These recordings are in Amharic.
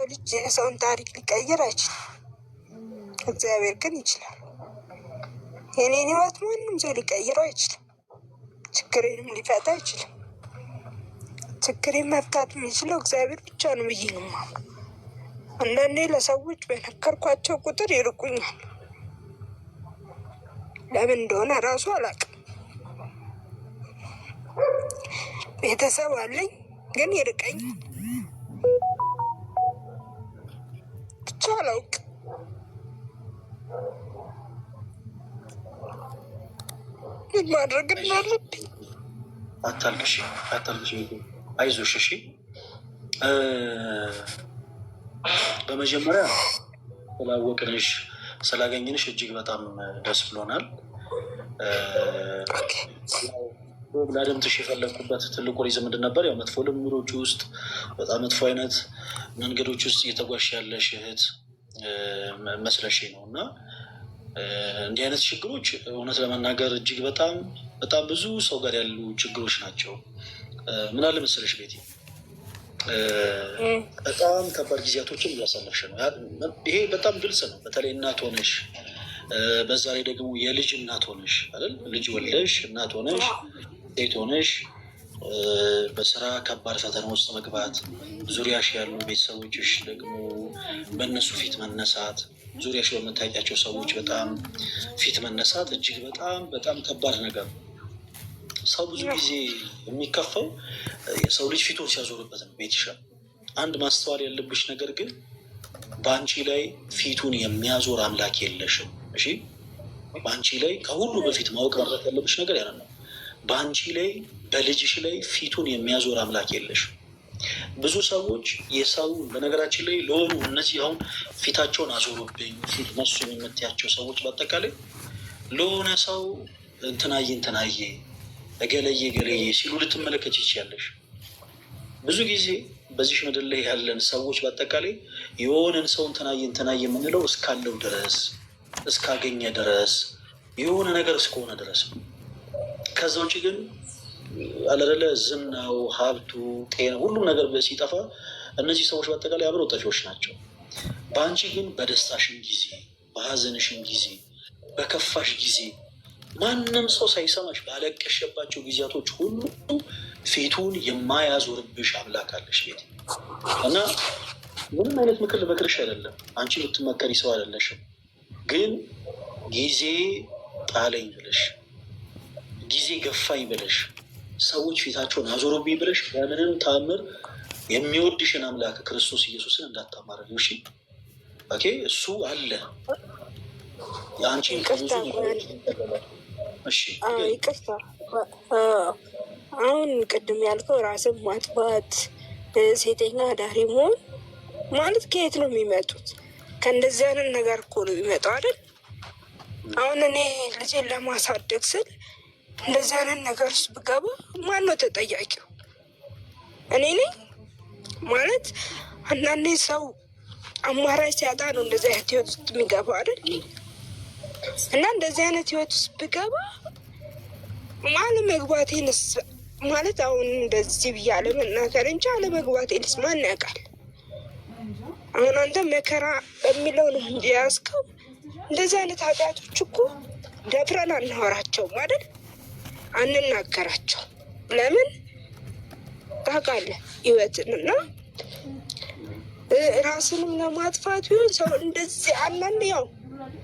ልጅ የሰውን ታሪክ ሊቀይር አይችልም። እግዚአብሔር ግን ይችላል። የኔን ህይወት ማንም ሰው ሊቀይረው አይችልም። ችግሬንም ሊፈታ አይችልም። ችግሬን መፍታት የሚችለው እግዚአብሔር ብቻ ነው ብዬ ነው የማምነው። አንዳንዴ ለሰዎች በነገርኳቸው ቁጥር ይርቁኛል። ለምን እንደሆነ እራሱ አላውቅም። ቤተሰብ አለኝ ግን ይርቀኛል። ብቻ አላውቅም። ምን ማድረግ እንዳለብኝ። አታልቅሽ፣ አይዞሽ። እሺ፣ በመጀመሪያ ስላወቅንሽ ስላገኝንሽ እጅግ በጣም ደስ ብሎናል። ላደምጥሽ የፈለግኩበት ትልቁ ሪዝም ምንድን ነበር? ያው መጥፎ ልምዶች ውስጥ በጣም መጥፎ አይነት መንገዶች ውስጥ እየተጓዝሽ ያለሽ እህት መስለሽ ነው እና እንዲህ አይነት ችግሮች እውነት ለመናገር እጅግ በጣም ብዙ ሰው ጋር ያሉ ችግሮች ናቸው። ምን አለ መሰለሽ ቤቲ፣ በጣም ከባድ ጊዜያቶችን እያሳለፍሽ ነው። ይሄ በጣም ግልጽ ነው። በተለይ እናት ሆነሽ፣ በዛ ላይ ደግሞ የልጅ እናት ሆነሽ አይደል? ልጅ ወልደሽ እናት ሆነሽ ሴት ሆነሽ በስራ ከባድ ፈተና ውስጥ መግባት፣ ዙሪያሽ ያሉ ቤተሰቦችሽ ደግሞ በእነሱ ፊት መነሳት፣ ዙሪያሽ በምታውቂያቸው ሰዎች በጣም ፊት መነሳት እጅግ በጣም ከባድ ነገር ነው። ሰው ብዙ ጊዜ የሚከፋው የሰው ልጅ ፊቱን ሲያዞርበት ነው። ቤትሻ አንድ ማስተዋል ያለብሽ ነገር ግን በአንቺ ላይ ፊቱን የሚያዞር አምላክ የለሽም። እሺ፣ በአንቺ ላይ ከሁሉ በፊት ማወቅ መረት ያለብሽ ነገር ያ ነው። በአንቺ ላይ በልጅሽ ላይ ፊቱን የሚያዞር አምላክ የለሽም። ብዙ ሰዎች የሰው በነገራችን ላይ ለሆኑ እነዚህ አሁን ፊታቸውን አዞሩብኝ ፊት ነሱ የምትያቸው ሰዎች በአጠቃላይ ለሆነ ሰው እንትናዬ እገለዬ ሲሉ ልትመለከች ይችያለሽ። ብዙ ጊዜ በዚህ ምድር ላይ ያለን ሰዎች በአጠቃላይ የሆነን ሰው እንትናዬ የምንለው እስካለው ድረስ እስካገኘ ድረስ የሆነ ነገር እስከሆነ ድረስ ነው። ከዛ ውጭ ግን አለለ ዝናው፣ ሀብቱ፣ ጤና ሁሉም ነገር ሲጠፋ እነዚህ ሰዎች በአጠቃላይ አብረው ጠፊዎች ናቸው። በአንቺ ግን በደስታሽን ጊዜ፣ በሀዘንሽን ጊዜ፣ በከፋሽ ጊዜ ማንም ሰው ሳይሰማሽ ባለቀሸባቸው ጊዜያቶች ሁሉ ፊቱን የማያዞርብሽ አምላክ አለሽ ቤት እና ምንም አይነት ምክር ልመክርሽ አይደለም። አንቺ የምትመከሪ ሰው አይደለሽም። ግን ጊዜ ጣለኝ ብለሽ ጊዜ ገፋኝ ብለሽ ሰዎች ፊታቸውን አዞሩብኝ ብለሽ በምንም ታምር የሚወድሽን አምላክ ክርስቶስ ኢየሱስን እንዳታማረን። እሺ፣ ኦኬ? እሱ አለ የአንቺን ከብዙ ይቅርታ። አሁን ቅድም ያልከው ራስን ማጥፋት፣ ሴተኛ አዳሪ መሆን ማለት ከየት ነው የሚመጡት? ከእንደዚህ አይነት ነገር እኮ ነው የሚመጣው አይደል? አሁን እኔ ልጄን ለማሳደግ ስል እንደዚህ አይነት ነገር ውስጥ ብገባ ማን ነው ተጠያቂው? እኔ ነኝ ማለት። አንዳንዴ ሰው አማራጭ ሲያጣ ነው እንደዚህ አይነት ህይወት ውስጥ የሚገባ አይደል? እና እንደዚህ አይነት ህይወት ውስጥ ብገባ አለመግባቴንስ ማለት አሁን እንደዚህ ብዬ አለመናገር እንጂ አለመግባቴንስ ማን ያውቃል? አሁን አንተ መከራ በሚለው ነው እንጂ ያዝከው። እንደዚህ አይነት ኃጢአቶች እኮ ደፍረን አናወራቸውም አይደል? አንናገራቸው። ለምን ታውቃለህ? ህይወትንና ራስንም ለማጥፋት ቢሆን ሰው እንደዚህ አንዳንድ ያው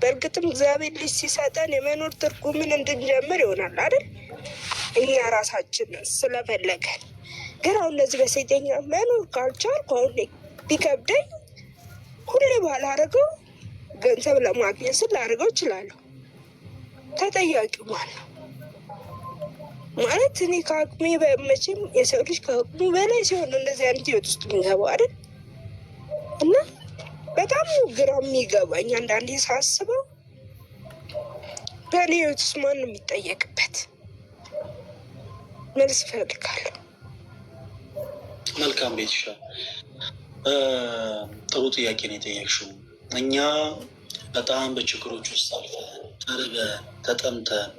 በእርግጥም እግዚአብሔር ልጅ ሲሰጠን የመኖር ትርጉምን እንድንጀምር ይሆናል አይደል? እኛ ራሳችን ስለፈለገን። ግን አሁን እንደዚህ በሴተኛ መኖር ካልቻልኩ አሁን ቢከብደኝ ሁሌ ባላደርገው ገንዘብ ለማግኘት ስል ላደርገው እችላለሁ። ተጠያቂው ማን ነው? ማለት እኔ ከአቅሜ መቼም የሰው ልጅ ከአቅሙ በላይ ሲሆን እንደዚህ አይነት ህይወት ውስጥ የሚገባው አይደል? እና በጣም ግራ የሚገባኝ አንዳንዴ ሳስበው በእኔ ህይወት ውስጥ ማን ነው የሚጠየቅበት? መልስ እፈልጋለሁ። መልካም ቤትሻ፣ ጥሩ ጥያቄ ነው የጠየቅሽው። እኛ በጣም በችግሮች ውስጥ አልፈን ተርበን ተጠምተን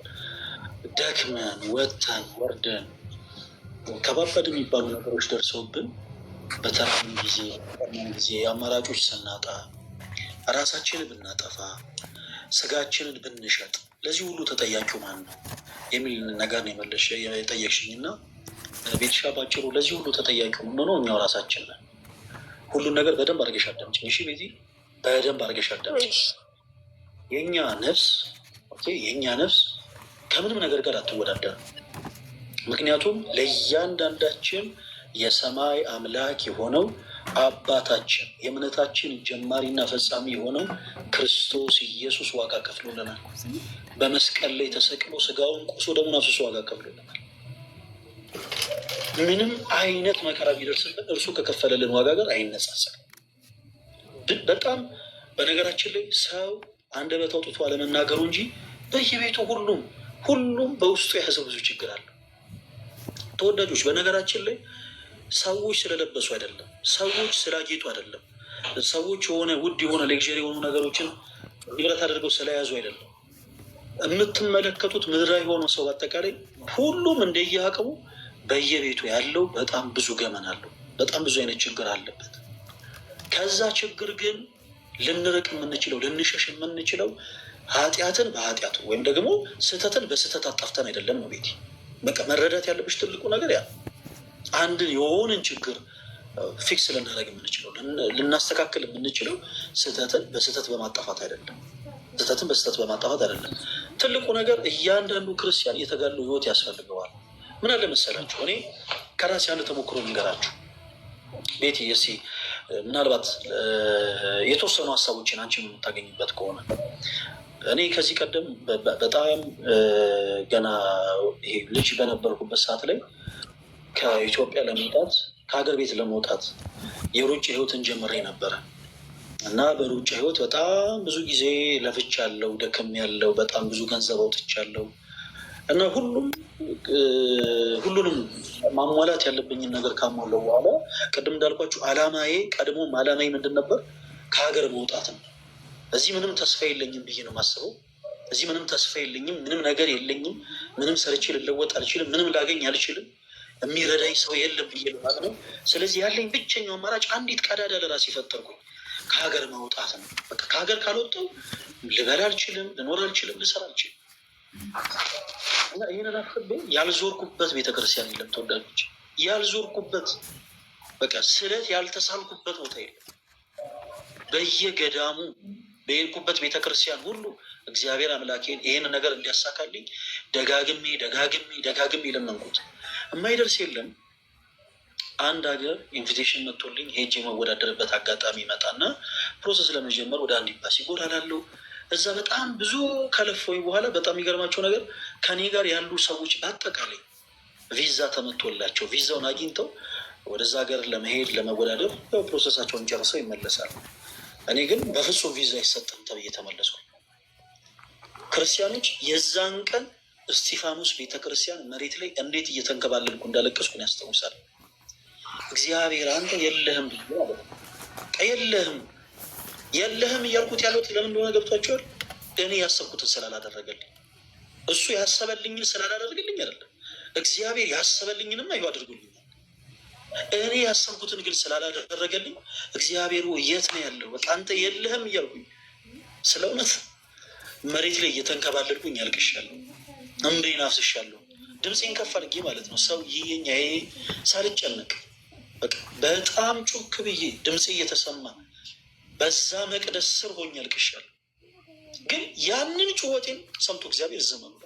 ደክመን ወጥተን ወርደን ከባባድ የሚባሉ ነገሮች ደርሰውብን በተራም ጊዜ አማራጮች ስናጣ ራሳችንን ብናጠፋ ስጋችንን ብንሸጥ ለዚህ ሁሉ ተጠያቂው ማን ነው የሚል ነገር ነው የጠየቅሽኝ እና ቤትሻ ባጭሩ ለዚህ ሁሉ ተጠያቂው የምንሆነው እኛው ራሳችን ነን። ሁሉን ነገር በደንብ አድርገሽ አዳምጪኝ እሺ ቤቲ፣ በደንብ አድርገሽ አዳምጪኝ። የእኛ ነፍስ ከምንም ነገር ጋር አትወዳደርም። ምክንያቱም ለእያንዳንዳችን የሰማይ አምላክ የሆነው አባታችን የእምነታችን ጀማሪና ፈጻሚ የሆነው ክርስቶስ ኢየሱስ ዋጋ ከፍሎልናል። በመስቀል ላይ ተሰቅሎ ስጋውን ቁርሶ ደሙን አፍስሶ ዋጋ ከፍሎልናል። ምንም አይነት መከራ ቢደርስብን እርሱ ከከፈለልን ዋጋ ጋር አይነጻጸርም። በጣም በነገራችን ላይ ሰው አንደበት አውጥቶ አለመናገሩ እንጂ በየቤቱ ሁሉም በውስጡ የያዘው ብዙ ችግር አለ። ተወዳጆች፣ በነገራችን ላይ ሰዎች ስለለበሱ አይደለም፣ ሰዎች ስላጌጡ አይደለም፣ ሰዎች የሆነ ውድ የሆነ ሌክዠሪ የሆኑ ነገሮችን ንብረት አድርገው ስለያዙ አይደለም። የምትመለከቱት ምድራዊ የሆነው ሰው በአጠቃላይ ሁሉም እንደየአቅሙ በየቤቱ ያለው በጣም ብዙ ገመና አለው፣ በጣም ብዙ አይነት ችግር አለበት። ከዛ ችግር ግን ልንርቅ የምንችለው ልንሸሽ የምንችለው ኃጢአትን በኃጢአቱ ወይም ደግሞ ስህተትን በስህተት አጣፍተን አይደለም ነው ቤቲ። በቃ መረዳት ያለብሽ ትልቁ ነገር ያ አንድን የሆንን ችግር ፊክስ ልናደርግ የምንችለው ልናስተካክል የምንችለው ስህተትን በስህተት በማጣፋት አይደለም። ትልቁ ነገር እያንዳንዱ ክርስቲያን የተጋድሎ ህይወት ያስፈልገዋል። ምን አለ መሰላችሁ፣ እኔ ከራሴ አንድ ተሞክሮ ልንገራችሁ ቤቲ። እስኪ ምናልባት የተወሰኑ ሀሳቦችን አንቺ የምታገኝበት ከሆነ እኔ ከዚህ ቀደም በጣም ገና ይሄ ልጅ በነበርኩበት ሰዓት ላይ ከኢትዮጵያ ለመውጣት ከሀገር ቤት ለመውጣት የሩጫ ህይወትን ጀምሬ ነበረ እና በሩጫ ህይወት በጣም ብዙ ጊዜ ለፍቻለሁ፣ ደክሜያለሁ፣ በጣም ብዙ ገንዘብ አውጥቻለሁ እና ሁሉንም ማሟላት ያለብኝን ነገር ካሟለው በኋላ ቅድም እንዳልኳችሁ ቀድሞም አላማዬ ምንድን ነበር? ከሀገር መውጣት ነው። እዚህ ምንም ተስፋ የለኝም ብዬ ነው የማስበው። እዚህ ምንም ተስፋ የለኝም፣ ምንም ነገር የለኝም፣ ምንም ሰርቼ ልለወጥ አልችልም፣ ምንም ላገኝ አልችልም፣ የሚረዳኝ ሰው የለም ብዬ ነው ማለት ነው። ስለዚህ ያለኝ ብቸኛው አማራጭ አንዲት ቀዳዳ ለራሴ ፈጠርኩኝ፣ ከሀገር መውጣት ነው። በቃ ከሀገር ካልወጣሁ ልበላ አልችልም፣ ልኖር አልችልም፣ ልሰራ አልችልም። እና ይህንን አስቤ ያልዞርኩበት ቤተክርስቲያን የለም ተወዳጆች፣ ያልዞርኩበት በቃ ስለት ያልተሳልኩበት ቦታ የለም። በየገዳሙ በሄድኩበት ቤተክርስቲያን ሁሉ እግዚአብሔር አምላኬን ይህን ነገር እንዲያሳካልኝ ደጋግሜ ለመንኩት። የማይደርስ የለም። አንድ ሀገር ኢንቪቴሽን መጥቶልኝ ሄጄ የመወዳደርበት አጋጣሚ ይመጣና ፕሮሰስ ለመጀመር ወደ አንድ ኤምባሲ ጎራ ላለው እዛ በጣም ብዙ ከለፈኝ በኋላ በጣም የሚገርማቸው ነገር ከኔ ጋር ያሉ ሰዎች በአጠቃላይ ቪዛ ተመቶላቸው ቪዛውን አግኝተው ወደዛ ሀገር ለመሄድ ለመወዳደር ያው ፕሮሰሳቸውን ጨርሰው ይመለሳሉ። እኔ ግን በፍጹም ቪዛ አይሰጥም ተብዬ ተመለስኩ። ክርስቲያኖች የዛን ቀን እስጢፋኖስ ቤተክርስቲያን መሬት ላይ እንዴት እየተንከባለልኩ እንዳለቀስኩን ያስታውሳል። እግዚአብሔር አንተ የለህም ብዬ አለ። የለህም እያልኩት ያሉት ለምን እንደሆነ ገብቷቸዋል። እኔ ያሰብኩትን ስላላደረገልኝ፣ እሱ ያሰበልኝን ስላላደረገልኝ አይደለም። እግዚአብሔር ያሰበልኝንማ ይኸው አድርጎልኛል። እኔ ያሰብኩትን ግን ስላላደረገልኝ እግዚአብሔር የት ነው ያለው? በቃ አንተ የለህም እያልኩኝ ስለ እውነት መሬት ላይ እየተንከባለልኩኝ ያልቅሻለሁ፣ እምቤን አፍስሻለሁ፣ ድምፄን ከፍ አድርጌ ማለት ነው። ሰው ይሄኛ ሳልጨነቅ በቃ በጣም ጮክ ብዬ ድምፄ እየተሰማ በዛ መቅደስ ስር ሆኜ ያልቅሻለሁ። ግን ያንን ጩኸቴን ሰምቶ እግዚአብሔር ዝም ብሎ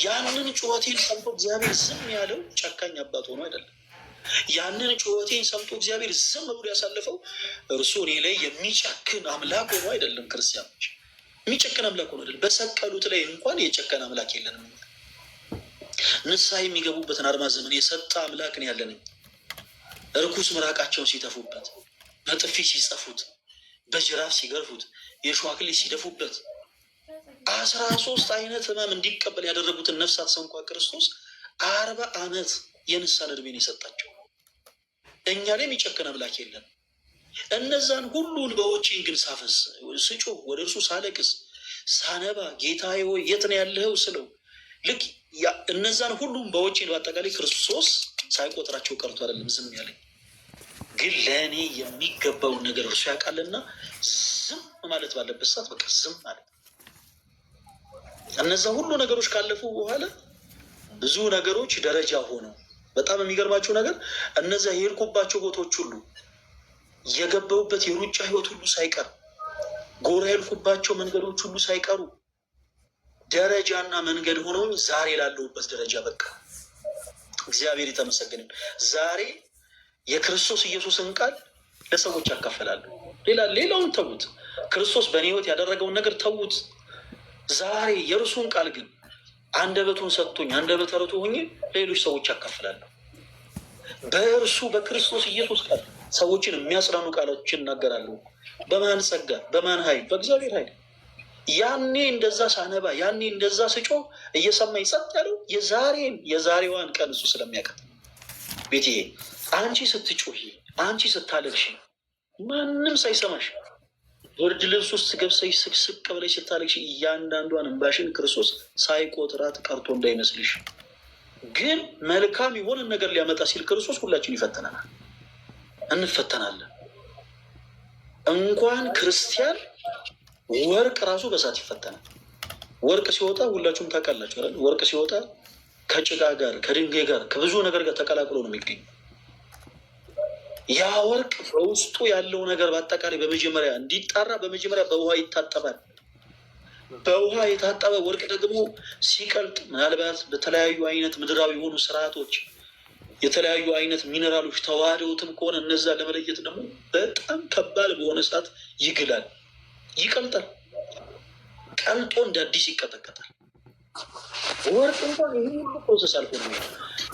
ያንን ጩኸቴን ሰምቶ እግዚአብሔር ዝም ያለው ጨካኝ አባት ሆኖ አይደለም። ያንን ጩኸቴን ሰምቶ እግዚአብሔር ዝም ብሎ ያሳለፈው እርሱ እኔ ላይ የሚጨክን አምላክ ሆኖ አይደለም። ክርስቲያኖች የሚጨክን አምላክ ሆኖ አይደለም። በሰቀሉት ላይ እንኳን የጨከን አምላክ የለንም። ንስሐ የሚገቡበትን አርማ ዘመን የሰጠ አምላክ ነው ያለንም። እርኩስ ምራቃቸውን ሲተፉበት፣ በጥፊ ሲጸፉት፣ በጅራፍ ሲገርፉት፣ የእሾህ አክሊል ሲደፉበት 13 አይነት ህመም እንዲቀበል ያደረጉትን ነፍሳት ሰንኳ ክርስቶስ 40 ዓመት የንስሐ እድሜን የሰጣቸው። እኛ ላይ የሚጨክን አምላክ የለም። እነዛን ሁሉን በወጪን ግን ሳፈስ ስጮህ፣ ወደ እርሱ ሳለቅስ ሳነባ፣ ጌታዬ ሆይ የት ነው ያለኸው ስለው ልክ እነዛን ሁሉም በወጪን በአጠቃላይ ክርስቶስ ሳይቆጥራቸው ቀርቶ አይደለም ዝም ያለኝ። ግን ለእኔ የሚገባውን ነገር እርሱ ያውቃልና ዝም ማለት ባለበት ሰዓት በቃ ዝም ማለት። እነዛ ሁሉ ነገሮች ካለፉ በኋላ ብዙ ነገሮች ደረጃ ሆነው በጣም የሚገርማቸው ነገር እነዛ የሄድኩባቸው ቦታዎች ሁሉ የገባሁበት የሩጫ ህይወት ሁሉ ሳይቀር ጎራ ያልኩባቸው መንገዶች ሁሉ ሳይቀሩ ደረጃና መንገድ ሆነው ዛሬ ላለሁበት ደረጃ በቃ እግዚአብሔር የተመሰገነ። ዛሬ የክርስቶስ ኢየሱስን ቃል ለሰዎች ያካፈላሉ። ሌላውን ተዉት፣ ክርስቶስ በእኔ ህይወት ያደረገውን ነገር ተዉት። ዛሬ የእርሱን ቃል ግን አንደበቱን ሰጥቶኝ አንደበተ ርቱዕ ሆኜ ሌሎች ሰዎች ያካፍላለሁ። በእርሱ በክርስቶስ ኢየሱስ ቃል ሰዎችን የሚያጽናኑ ቃሎችን እናገራለሁ። በማን ጸጋ? በማን ኃይል? በእግዚአብሔር ኃይል። ያኔ እንደዛ ሳነባ፣ ያኔ እንደዛ ስጮህ እየሰማኝ ጸጥ ያለው የዛሬዋን ቀን እሱ ስለሚያውቃት ቤትዬ፣ አንቺ ስትጮሂ፣ አንቺ ስታለቅሺ ማንም ሳይሰማሽ ብርድ ልብስ ውስጥ ገብሰሽ ስቅስቅ ብለሽ ስታለቅሺ እያንዳንዷን እንባሽን ክርስቶስ ሳይቆጥራት ቀርቶ እንዳይመስልሽ። ግን መልካም የሆነን ነገር ሊያመጣ ሲል ክርስቶስ ሁላችን ይፈተናል፣ እንፈተናለን። እንኳን ክርስቲያን ወርቅ ራሱ በሳት ይፈተናል። ወርቅ ሲወጣ ሁላችሁም ታውቃላችሁ አይደል? ወርቅ ሲወጣ ከጭቃ ጋር ከድንጋይ ጋር ከብዙ ነገር ጋር ተቀላቅሎ ነው የሚገኝ። ያ ወርቅ በውስጡ ያለው ነገር በአጠቃላይ በመጀመሪያ እንዲጣራ በመጀመሪያ በውሃ ይታጠባል። በውሃ የታጠበ ወርቅ ደግሞ ሲቀልጥ ምናልባት በተለያዩ አይነት ምድራዊ የሆኑ ስርዓቶች የተለያዩ አይነት ሚኔራሎች ተዋህደውትም ከሆነ እነዛ ለመለየት ደግሞ በጣም ከባድ በሆነ ሰዓት ይግላል፣ ይቀልጣል። ቀልጦ እንደ አዲስ ይቀጠቀጣል። ወርቅ እንኳን ይህ ሁሉ ፕሮሰስ አልፎ ነው።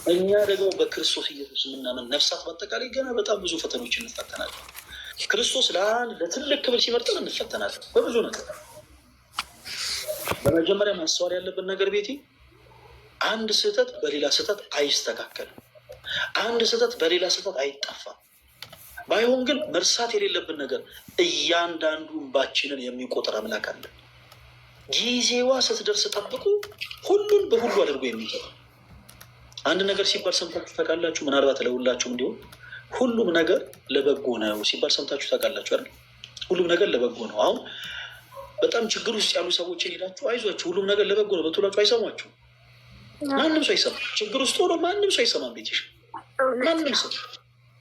እኛ ደግሞ በክርስቶስ ኢየሱስ የምናምን ነፍሳት በአጠቃላይ ገና በጣም ብዙ ፈተኖች እንፈተናለን። ክርስቶስ ለትልቅ ክብር ሲመርጠን እንፈተናለን በብዙ ነገር። በመጀመሪያ ማስተዋል ያለብን ነገር ቤቴ፣ አንድ ስህተት በሌላ ስህተት አይስተካከልም። አንድ ስህተት በሌላ ስህተት አይጠፋም። ባይሆን ግን መርሳት የሌለብን ነገር እያንዳንዱ እንባችንን የሚቆጥር አምላክ አለ። ጊዜዋ ስትደርስ ጠብቁ፣ ሁሉን በሁሉ አድርጎ የሚገባ አንድ ነገር ሲባል ሰምታችሁ ታውቃላችሁ? ምናልባት ለሁላችሁም እንዲሆን ሁሉም ነገር ለበጎ ነው ሲባል ሰምታችሁ ታውቃላችሁ አይደል? ሁሉም ነገር ለበጎ ነው። አሁን በጣም ችግር ውስጥ ያሉ ሰዎችን ሄዳችሁ አይዟችሁ ሁሉም ነገር ለበጎ ነው በትሏችሁ አይሰሟችሁ። ማንም ሰው አይሰማም። ችግር ውስጥ ሆኖ ማንም ሰው አይሰማም። ቤትሽ ማንም ሰው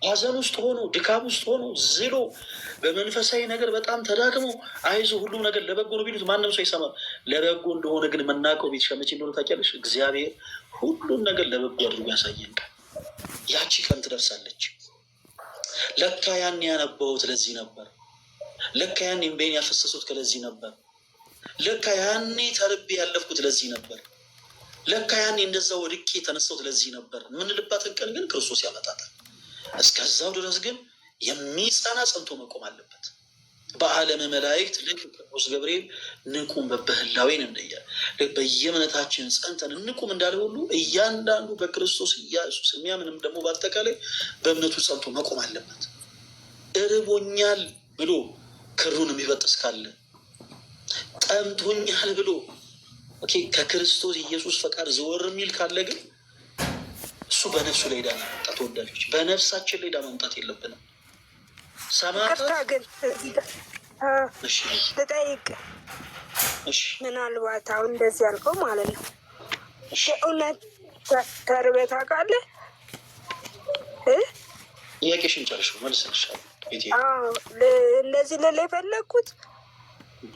ሀዘን ውስጥ ሆኖ ድካም ውስጥ ሆኖ ዝሎ በመንፈሳዊ ነገር በጣም ተዳክሞ አይዞ ሁሉም ነገር ለበጎ ነው ቢሉት ማንም ሰው አይሰማም። ለበጎ እንደሆነ ግን የምናውቀው ቤትሽ መቼ እንደሆነ ታውቂያለሽ? እግዚአብሔር ሁሉም ነገር ለበጎ አድርጎ ያሳየን ቀን ያቺ ቀን ትደርሳለች። ለካ ያን ያነባሁት ለዚህ ነበር። ለካ ያን እምባዬን ያፈሰሱት ከለዚህ ነበር። ለካ ያኔ ተርቤ ያለፍኩት ለዚህ ነበር። ለካ ያኔ እንደዛ ወድቄ የተነሳሁት ለዚህ ነበር የምንልባትን ቀን ግን ክርስቶስ ያመጣታል። እስከዛው ድረስ ግን የሚጸና ጸንቶ መቆም አለበት። በዓለመ መላእክት ልክ ቅዱስ ገብርኤል ንቁም በበህላዌን እንደያል በየእምነታችን ጸንተን እንቁም እንዳለ ሁሉ እያንዳንዱ በክርስቶስ ኢየሱስ የሚያምንም ደግሞ በአጠቃላይ በእምነቱ ጸንቶ መቆም አለበት። እርቦኛል ብሎ ክሩን የሚበጥስ ካለ፣ ጠምቶኛል ብሎ ከክርስቶስ ኢየሱስ ፈቃድ ዘወር የሚል ካለ ግን እሱ በነፍሱ ላይ ዕዳ ማምጣት፣ ተወዳጆች በነፍሳችን ላይ ዕዳ ማምጣት የለብንም። ቅርታ ግን ልጠይቅ፣ ምናልባት አሁን እንደዚህ ያልከው ማለት ነው የእውነት ተርበህ ታውቃለህ? ጥያቄሽን ጨርሽው መልስልሻለሁ። እንደዚህ ልል የፈለግኩት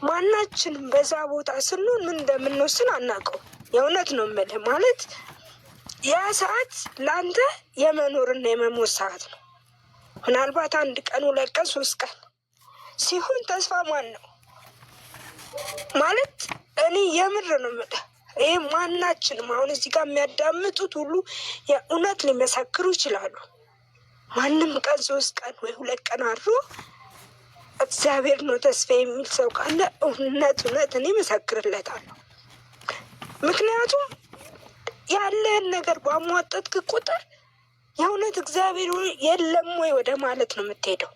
ማናችንም በዛ ቦታ ስንሆን ምን እንደምንወስን አናውቀው። የእውነት ነው የምልህ። ማለት ያ ሰዓት ለአንተ የመኖርና የመሞት ሰዓት ነው። ምናልባት 1 ቀን 2 ቀን 3 ቀን ሲሆን ተስፋ ማን ነው ማለት እኔ የምር ነው የምልህ። ይህ ማናችንም አሁን እዚህ ጋር የሚያዳምጡት ሁሉ የእውነት ሊመሰክሩ ይችላሉ። ማንም ቀን 3 ቀን ወይ 2 ቀን አድሮ እግዚአብሔር ነው ተስፋ የሚል ሰው ካለ እውነት እኔ መሰክርለታለሁ። ምክንያቱም ያለህን ነገር ባሟጠጥክ ቁጥር የእውነት እግዚአብሔር የለም ወይ ወደ ማለት ነው የምትሄደው።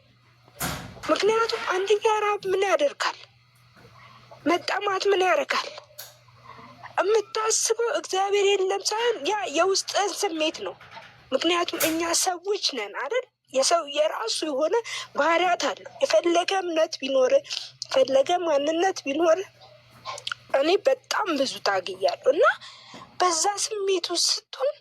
ምክንያቱም አንደኛ ራብ ምን ያደርጋል? መጠማት ምን ያደርጋል? የምታስበው እግዚአብሔር የለም ሳይሆን ያ የውስጥህን ስሜት ነው። ምክንያቱም እኛ ሰዎች ነን አይደል? የሰው የራሱ የሆነ ባህሪያት አለው። የፈለገ እምነት ቢኖር የፈለገ ማንነት ቢኖር እኔ በጣም ብዙ ታግያለሁ እና በዛ ስሜቱ ስትሆን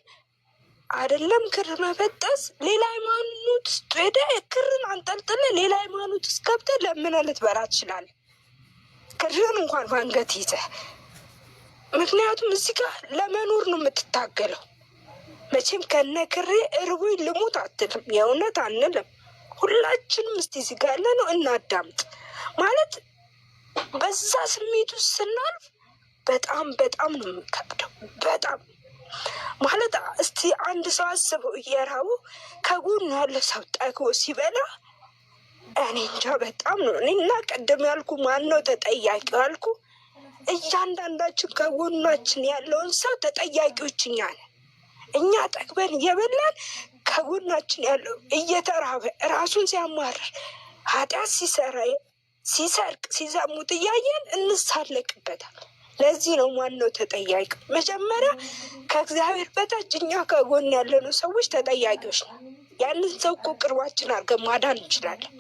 አይደለም ክር መበጠስ ሌላ ሃይማኖት ውስጥ ሄደህ ክርን አንጠልጥለ ሌላ ሃይማኖት ውስጥ ገብተህ ለምን ልትበላ ትችላለህ? ክርን እንኳን በአንገት ይዘህ። ምክንያቱም እዚህ ጋር ለመኖር ነው የምትታገለው። መቼም ከነ ክሬ እርቦኝ ልሙት አትልም። የእውነት አንልም። ሁላችንም እስቲ እዚህ ጋር ያለ ነው እናዳምጥ። ማለት በዛ ስሜት ውስጥ ስናልፍ በጣም በጣም ነው የሚከብደው። በጣም ማለት እስቲ አንድ ሰው አስበው እየራቡ ከጎኑ ያለ ሰው ጠግቦ ሲበላ እኔ እንጃ በጣም ነው። እኔና ቀደም ያልኩ ማን ነው ተጠያቂው ያልኩ፣ እያንዳንዳችን ከጎናችን ያለውን ሰው ተጠያቂዎች እኛ ነን። እኛ ጠግበን እየበላን ከጎናችን ያለው እየተራበ ራሱን ሲያማርር ኃጢአት ሲሰራ ሲሰርቅ ሲዘሙት እያየን እንሳለቅበታል። ለዚህ ነው ዋናው ተጠያቂ መጀመሪያ ከእግዚአብሔር በታች እኛ ከጎን ያለነው ሰዎች ተጠያቂዎች ነው። ያንን ሰው እኮ ቅርባችን አድርገን ማዳን እንችላለን።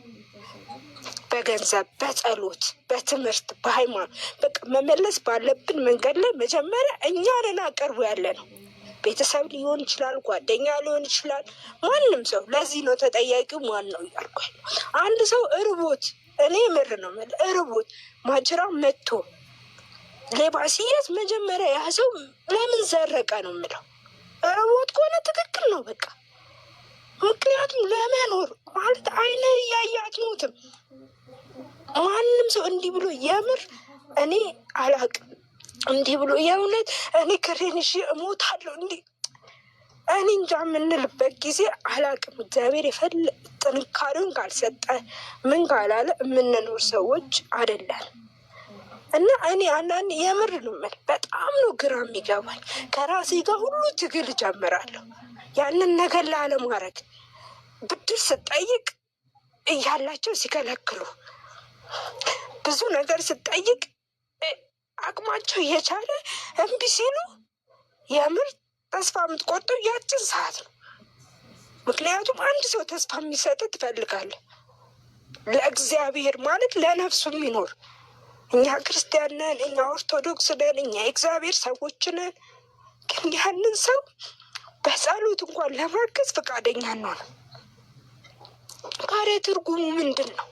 በገንዘብ፣ በጸሎት፣ በትምህርት፣ በሃይማኖት በቃ መመለስ ባለብን መንገድ ላይ መጀመሪያ እኛንን አቅርቡ ያለ ነው። ቤተሰብ ሊሆን ይችላል፣ ጓደኛ ሊሆን ይችላል፣ ማንም ሰው። ለዚህ ነው ተጠያቂው ማን ነው እያልኳል። አንድ ሰው እርቦት እኔ ምር ነው እርቦት ማጅራ መጥቶ ሌባ ሲያዝ መጀመሪያ ያ ሰው ለምን ዘረቀ ነው የምለው። እርቦት ከሆነ ትክክል ነው በቃ። ምክንያቱም ለመኖር ማለት አይነ እያየ አትሞትም። ማንም ሰው እንዲህ ብሎ የምር እኔ አላቅም እንዲህ ብሎ የእውነት እኔ ክሬን እሺ እሞታለሁ እንዲህ እኔ እንጃ የምንልበት ጊዜ አላቅም። እግዚአብሔር ጥንካሬውን ካልሰጠ ምን ካላለ የምንኖር ሰዎች አይደለን። እና እኔ አንዳንድ የምር ነው የምልህ በጣም ነው ግራ የሚገባኝ። ከራሴ ጋር ሁሉ ትግል ጀምራለሁ ያንን ነገር ላለማድረግ። ብድር ስጠይቅ እያላቸው ሲከለክሉ፣ ብዙ ነገር ስጠይቅ አቅማቸው እየቻለ እምቢ ሲሉ የምር ተስፋ የምትቆርጠው ያችን ሰዓት ነው። ምክንያቱም አንድ ሰው ተስፋ የሚሰጥ ትፈልጋለህ። ለእግዚአብሔር ማለት ለነፍሱ የሚኖር እኛ ክርስቲያን ነን፣ እኛ ኦርቶዶክስ ነን፣ እኛ የእግዚአብሔር ሰዎች ነን። ግን ያንን ሰው በጸሎት እንኳን ለማገዝ ፈቃደኛ ነው። ታዲያ ትርጉሙ ምንድን ነው?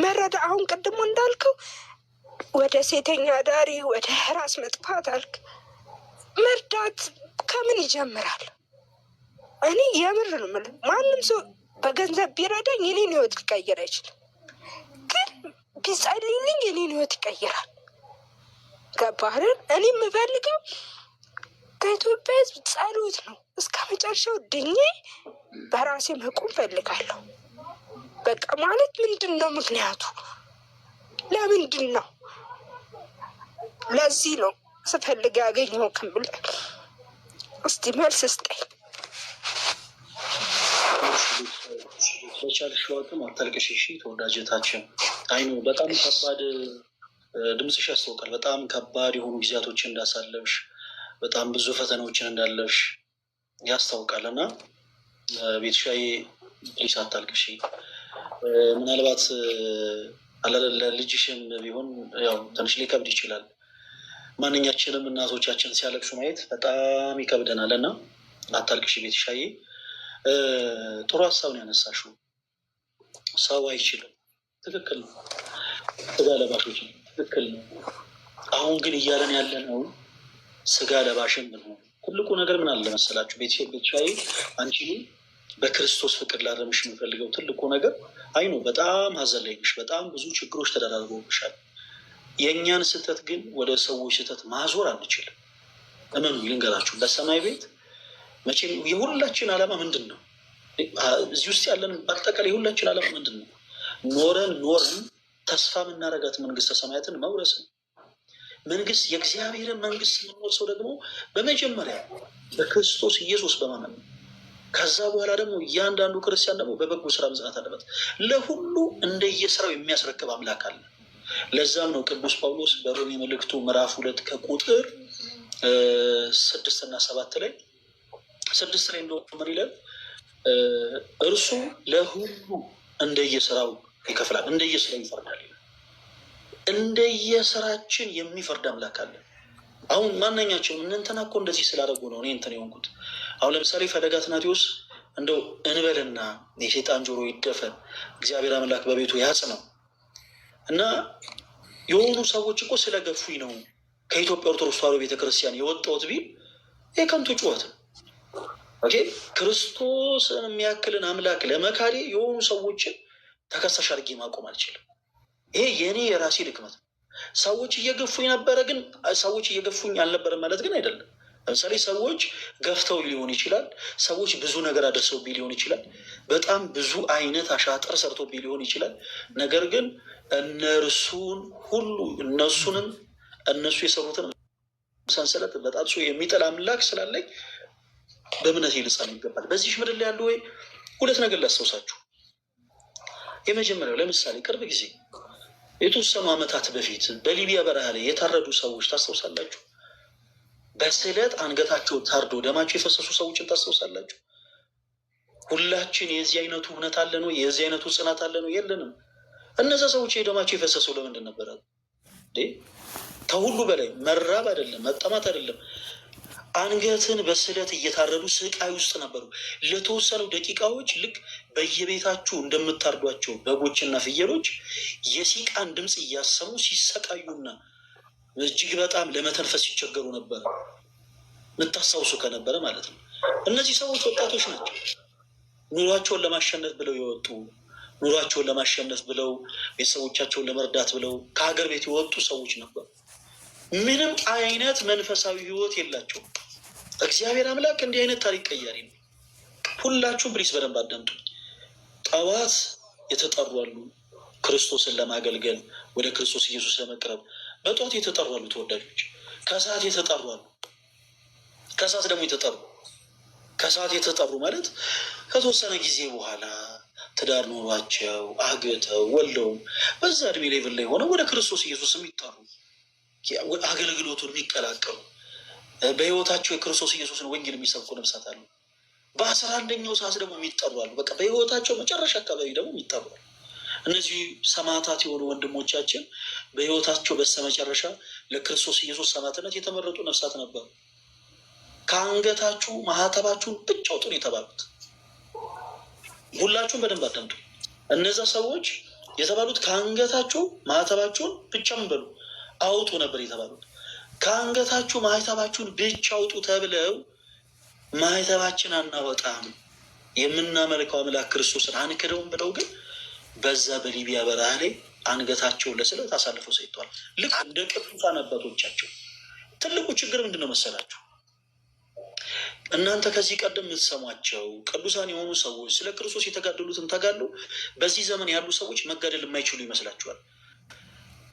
መረዳ አሁን ቅድሞ እንዳልከው ወደ ሴተኛ ዳሪ ወደ ራስ መጥፋት አልክ። መርዳት ከምን ይጀምራል? እኔ የምር ነው የምልህ ማንም ሰው በገንዘብ ቢረዳኝ የኔን ህይወት ሊቀይር አይችልም። ግን ቢጸልይልኝ የኔን ህይወት ይቀይራል። ገባህን? እኔ የምፈልገው ከኢትዮጵያ ህዝብ ጸሎት ነው። እስከ መጨረሻው ድኜ በራሴ መቆም ፈልጋለሁ። በቃ ማለት ምንድን ነው ምክንያቱ? ለምንድን ነው? ለዚህ ነው ስፈልግ ያገኘው ክምብል። እስቲ መልስ ስጠኝ። በቻልሽው አቅም አታልቅሽ እሺ ተወዳጀታችን። አይኑ በጣም ከባድ ድምፅሽ ያስታውቃል። በጣም ከባድ የሆኑ ጊዜያቶችን እንዳሳለፍሽ፣ በጣም ብዙ ፈተናዎችን እንዳለፍሽ ያስታውቃል። እና ቤትሻዬ ፕሊስ አታልቅሽ። ምናልባት ለልጅሽም ቢሆን ያው ትንሽ ሊከብድ ይችላል። ማንኛችንም እናቶቻችን ሲያለቅሱ ማየት በጣም ይከብደናል። እና አታልቅሽ ቤትሻዬ። ጥሩ ሀሳብ ነው ያነሳሽው። ሰው አይችልም፣ ትክክል ነው። ስጋ ለባሾች ትክክል ነው። አሁን ግን እያለን ያለነው ስጋ ለባሽን ብንሆን ትልቁ ነገር ምን አለ መሰላችሁ? ቤትሻዬ አንቺ በክርስቶስ ፍቅር ላረምሽ የምፈልገው ትልቁ ነገር አይኑ በጣም ሀዘን ላይ ነሽ። በጣም ብዙ ችግሮች ተደራርበውብሻል። የእኛን ስህተት ግን ወደ ሰዎች ስህተት ማዞር አንችልም። እመኑ ልንገራችሁ፣ በሰማይ ቤት መቼም የሁላችን ዓላማ ምንድን ነው? እዚህ ውስጥ ያለን በአጠቃላይ የሁላችን ዓላማ ምንድን ነው? ኖረን ተስፋ የምናደርጋት መንግስተ ሰማያትን መውረስ ነው። መንግስት የእግዚአብሔርን መንግስት የምንወርሰው ደግሞ በመጀመሪያ በክርስቶስ ኢየሱስ በማመን ነው። ከዛ በኋላ ደግሞ እያንዳንዱ ክርስቲያን ደግሞ በበጎ ስራ መጽናት አለበት። ለሁሉ እንደየስራው የሚያስረክብ አምላክ አለ። ለዛም ነው ቅዱስ ጳውሎስ በሮሜ መልእክቱ ምዕራፍ 2 ከቁጥር 6 እና 7 ላይ 6 ላይ እንደሆነ ምን ይላል? እርሱ ለሁሉ እንደየስራው ይከፍላል፣ እንደየስራው ይፈርዳል። እንደየስራችን የሚፈርድ አምላክ አለ። አሁን ማንኛቸውም እንትና እኮ እንደዚህ ስላደረጉ ነው እኔ እንትን የሆንኩት። አሁን ለምሳሌ ፈለገ አትናቴዎስ እንደው እንበልና የሴጣን ጆሮ ይደፈን፣ እግዚአብሔር አምላክ በቤቱ ያጽናው እና የሆኑ ሰዎች እኮ ስለገፉኝ ነው ከኢትዮጵያ ኦርቶዶክስ ተዋሕዶ ቤተክርስቲያን የወጣሁት ቢል የከንቱ ጩኸት ነው። ኦኬ፣ ክርስቶስን የሚያክልን አምላክ ለመካዴ የሆኑ ሰዎችን ተከሳሽ አድርጌ ማቆም አልችልም። ይሄ የእኔ የራሴ ድክመት ነው። ሰዎች እየገፉኝ ነበረ፣ ግን ሰዎች እየገፉኝ አልነበረም ማለት ግን አይደለም። ለምሳሌ ሰዎች ገፍተው ሊሆን ይችላል። ሰዎች ብዙ ነገር አድርሰውብኝ ሊሆን ይችላል። በጣም ብዙ አይነት አሻጥር ሰርቶብኝ ሊሆን ይችላል። ነገር ግን እነርሱን ሁሉ እነሱንም እነሱ የሰሩትን ሰንሰለት በጣጥሶ የሚጥል አምላክ ስላለኝ በእምነት ልጸና ይገባል። በዚህ ምድር ላይ ያሉ ወይ ሁለት ነገር ላስታውሳችሁ። የመጀመሪያው ለምሳሌ ቅርብ ጊዜ የተወሰኑ ዓመታት በፊት በሊቢያ በረሃ ላይ የታረዱ ሰዎች ታስታውሳላችሁ? በስለት አንገታቸው ታርዶ ደማቸው የፈሰሱ ሰዎችን ታስታውሳላችሁ? ሁላችን የዚህ አይነቱ እውነት አለ ነው? የዚህ አይነቱ ጽናት አለ ነው? የለንም። እነዛ ሰዎች የደማቸው የፈሰሰው ለምንድን ነበረ? ከሁሉ በላይ መራብ አይደለም፣ መጠማት አይደለም፣ አንገትን በስለት እየታረዱ ስቃይ ውስጥ ነበሩ። ለተወሰኑ ደቂቃዎች ልክ በየቤታችሁ እንደምታርዷቸው በጎችና ፍየሎች የሲቃን ድምፅ እያሰሙ ሲሰቃዩና እጅግ በጣም ለመተንፈስ ሲቸገሩ ነበረ። የምታስታውሱ ከነበረ ማለት ነው። እነዚህ ሰዎች ወጣቶች ናቸው። ኑሯቸውን ለማሸነፍ ብለው የወጡ ኑሯቸውን ለማሸነፍ ብለው ቤተሰቦቻቸውን ለመርዳት ብለው ከሀገር ቤት የወጡ ሰዎች ነበሩ። ምንም አይነት መንፈሳዊ ሕይወት የላቸውም። እግዚአብሔር አምላክ እንዲህ አይነት ታሪክ ቀያሪ ነው። ሁላችሁም ፕሊስ በደንብ አዳምጡ። ጠዋት የተጠሩ አሉ ክርስቶስን ለማገልገል ወደ ክርስቶስ ኢየሱስ ለመቅረብ በጠዋት የተጠሩ አሉ ተወዳጆች። ከሰዓት የተጠሩ አሉ። ከሰዓት ደግሞ ከሰዓት የተጠሩ ማለት ከተወሰነ ጊዜ በኋላ ትዳር ኖሯቸው አግብተው ወልደውም በዛ እድሜ ሌቭል ላይ ሆነው ወደ ክርስቶስ ኢየሱስ የሚጠሩ አገልግሎቱን የሚቀላቀሉ በህይወታቸው የክርስቶስ ኢየሱስን ወንጌል የሚሰብኩ ነፍሳት አሉ። በ11ኛው ሰዓት ደግሞ የሚጠሩ አሉ። በቃ በህይወታቸው መጨረሻ አካባቢ ደግሞ የሚጠሩ አሉ። እነዚህ ሰማዕታት የሆኑ ወንድሞቻችን በህይወታቸው በስተመጨረሻ ለክርስቶስ ኢየሱስ ሰማዕትነት የተመረጡ ነፍሳት ነበሩ። ከአንገታችሁ ማህተባችሁን ብቻ አውጡ ነው የተባሉት። ሁላችሁም በደንብ አዳምጡ። እነዛ ሰዎች የተባሉት ከአንገታችሁ ማህተባችሁን ብቻ ምን በሉ አውጡ ነበር የተባሉት። ከአንገታችሁ ማህተባችሁን ብቻ አውጡ ተብለው ማህተባችን አናወጣም የምናመልከው አምላክ ክርስቶስን አንክደውም ብለው ግን በዛ በሊቢያ በረሃ ላይ አንገታቸውን ለስለት አሳልፈው ሰጥተዋል። ልክ እንደ ቅዱሳን አባቶቻቸው። ትልቁ ችግር ምንድን ነው መሰላችሁ? እናንተ ከዚህ ቀደም የምትሰሟቸው ቅዱሳን የሆኑ ሰዎች ስለ ክርስቶስ የተጋደሉትን ተጋድሎ በዚህ ዘመን ያሉ ሰዎች መጋደል የማይችሉ ይመስላችኋል።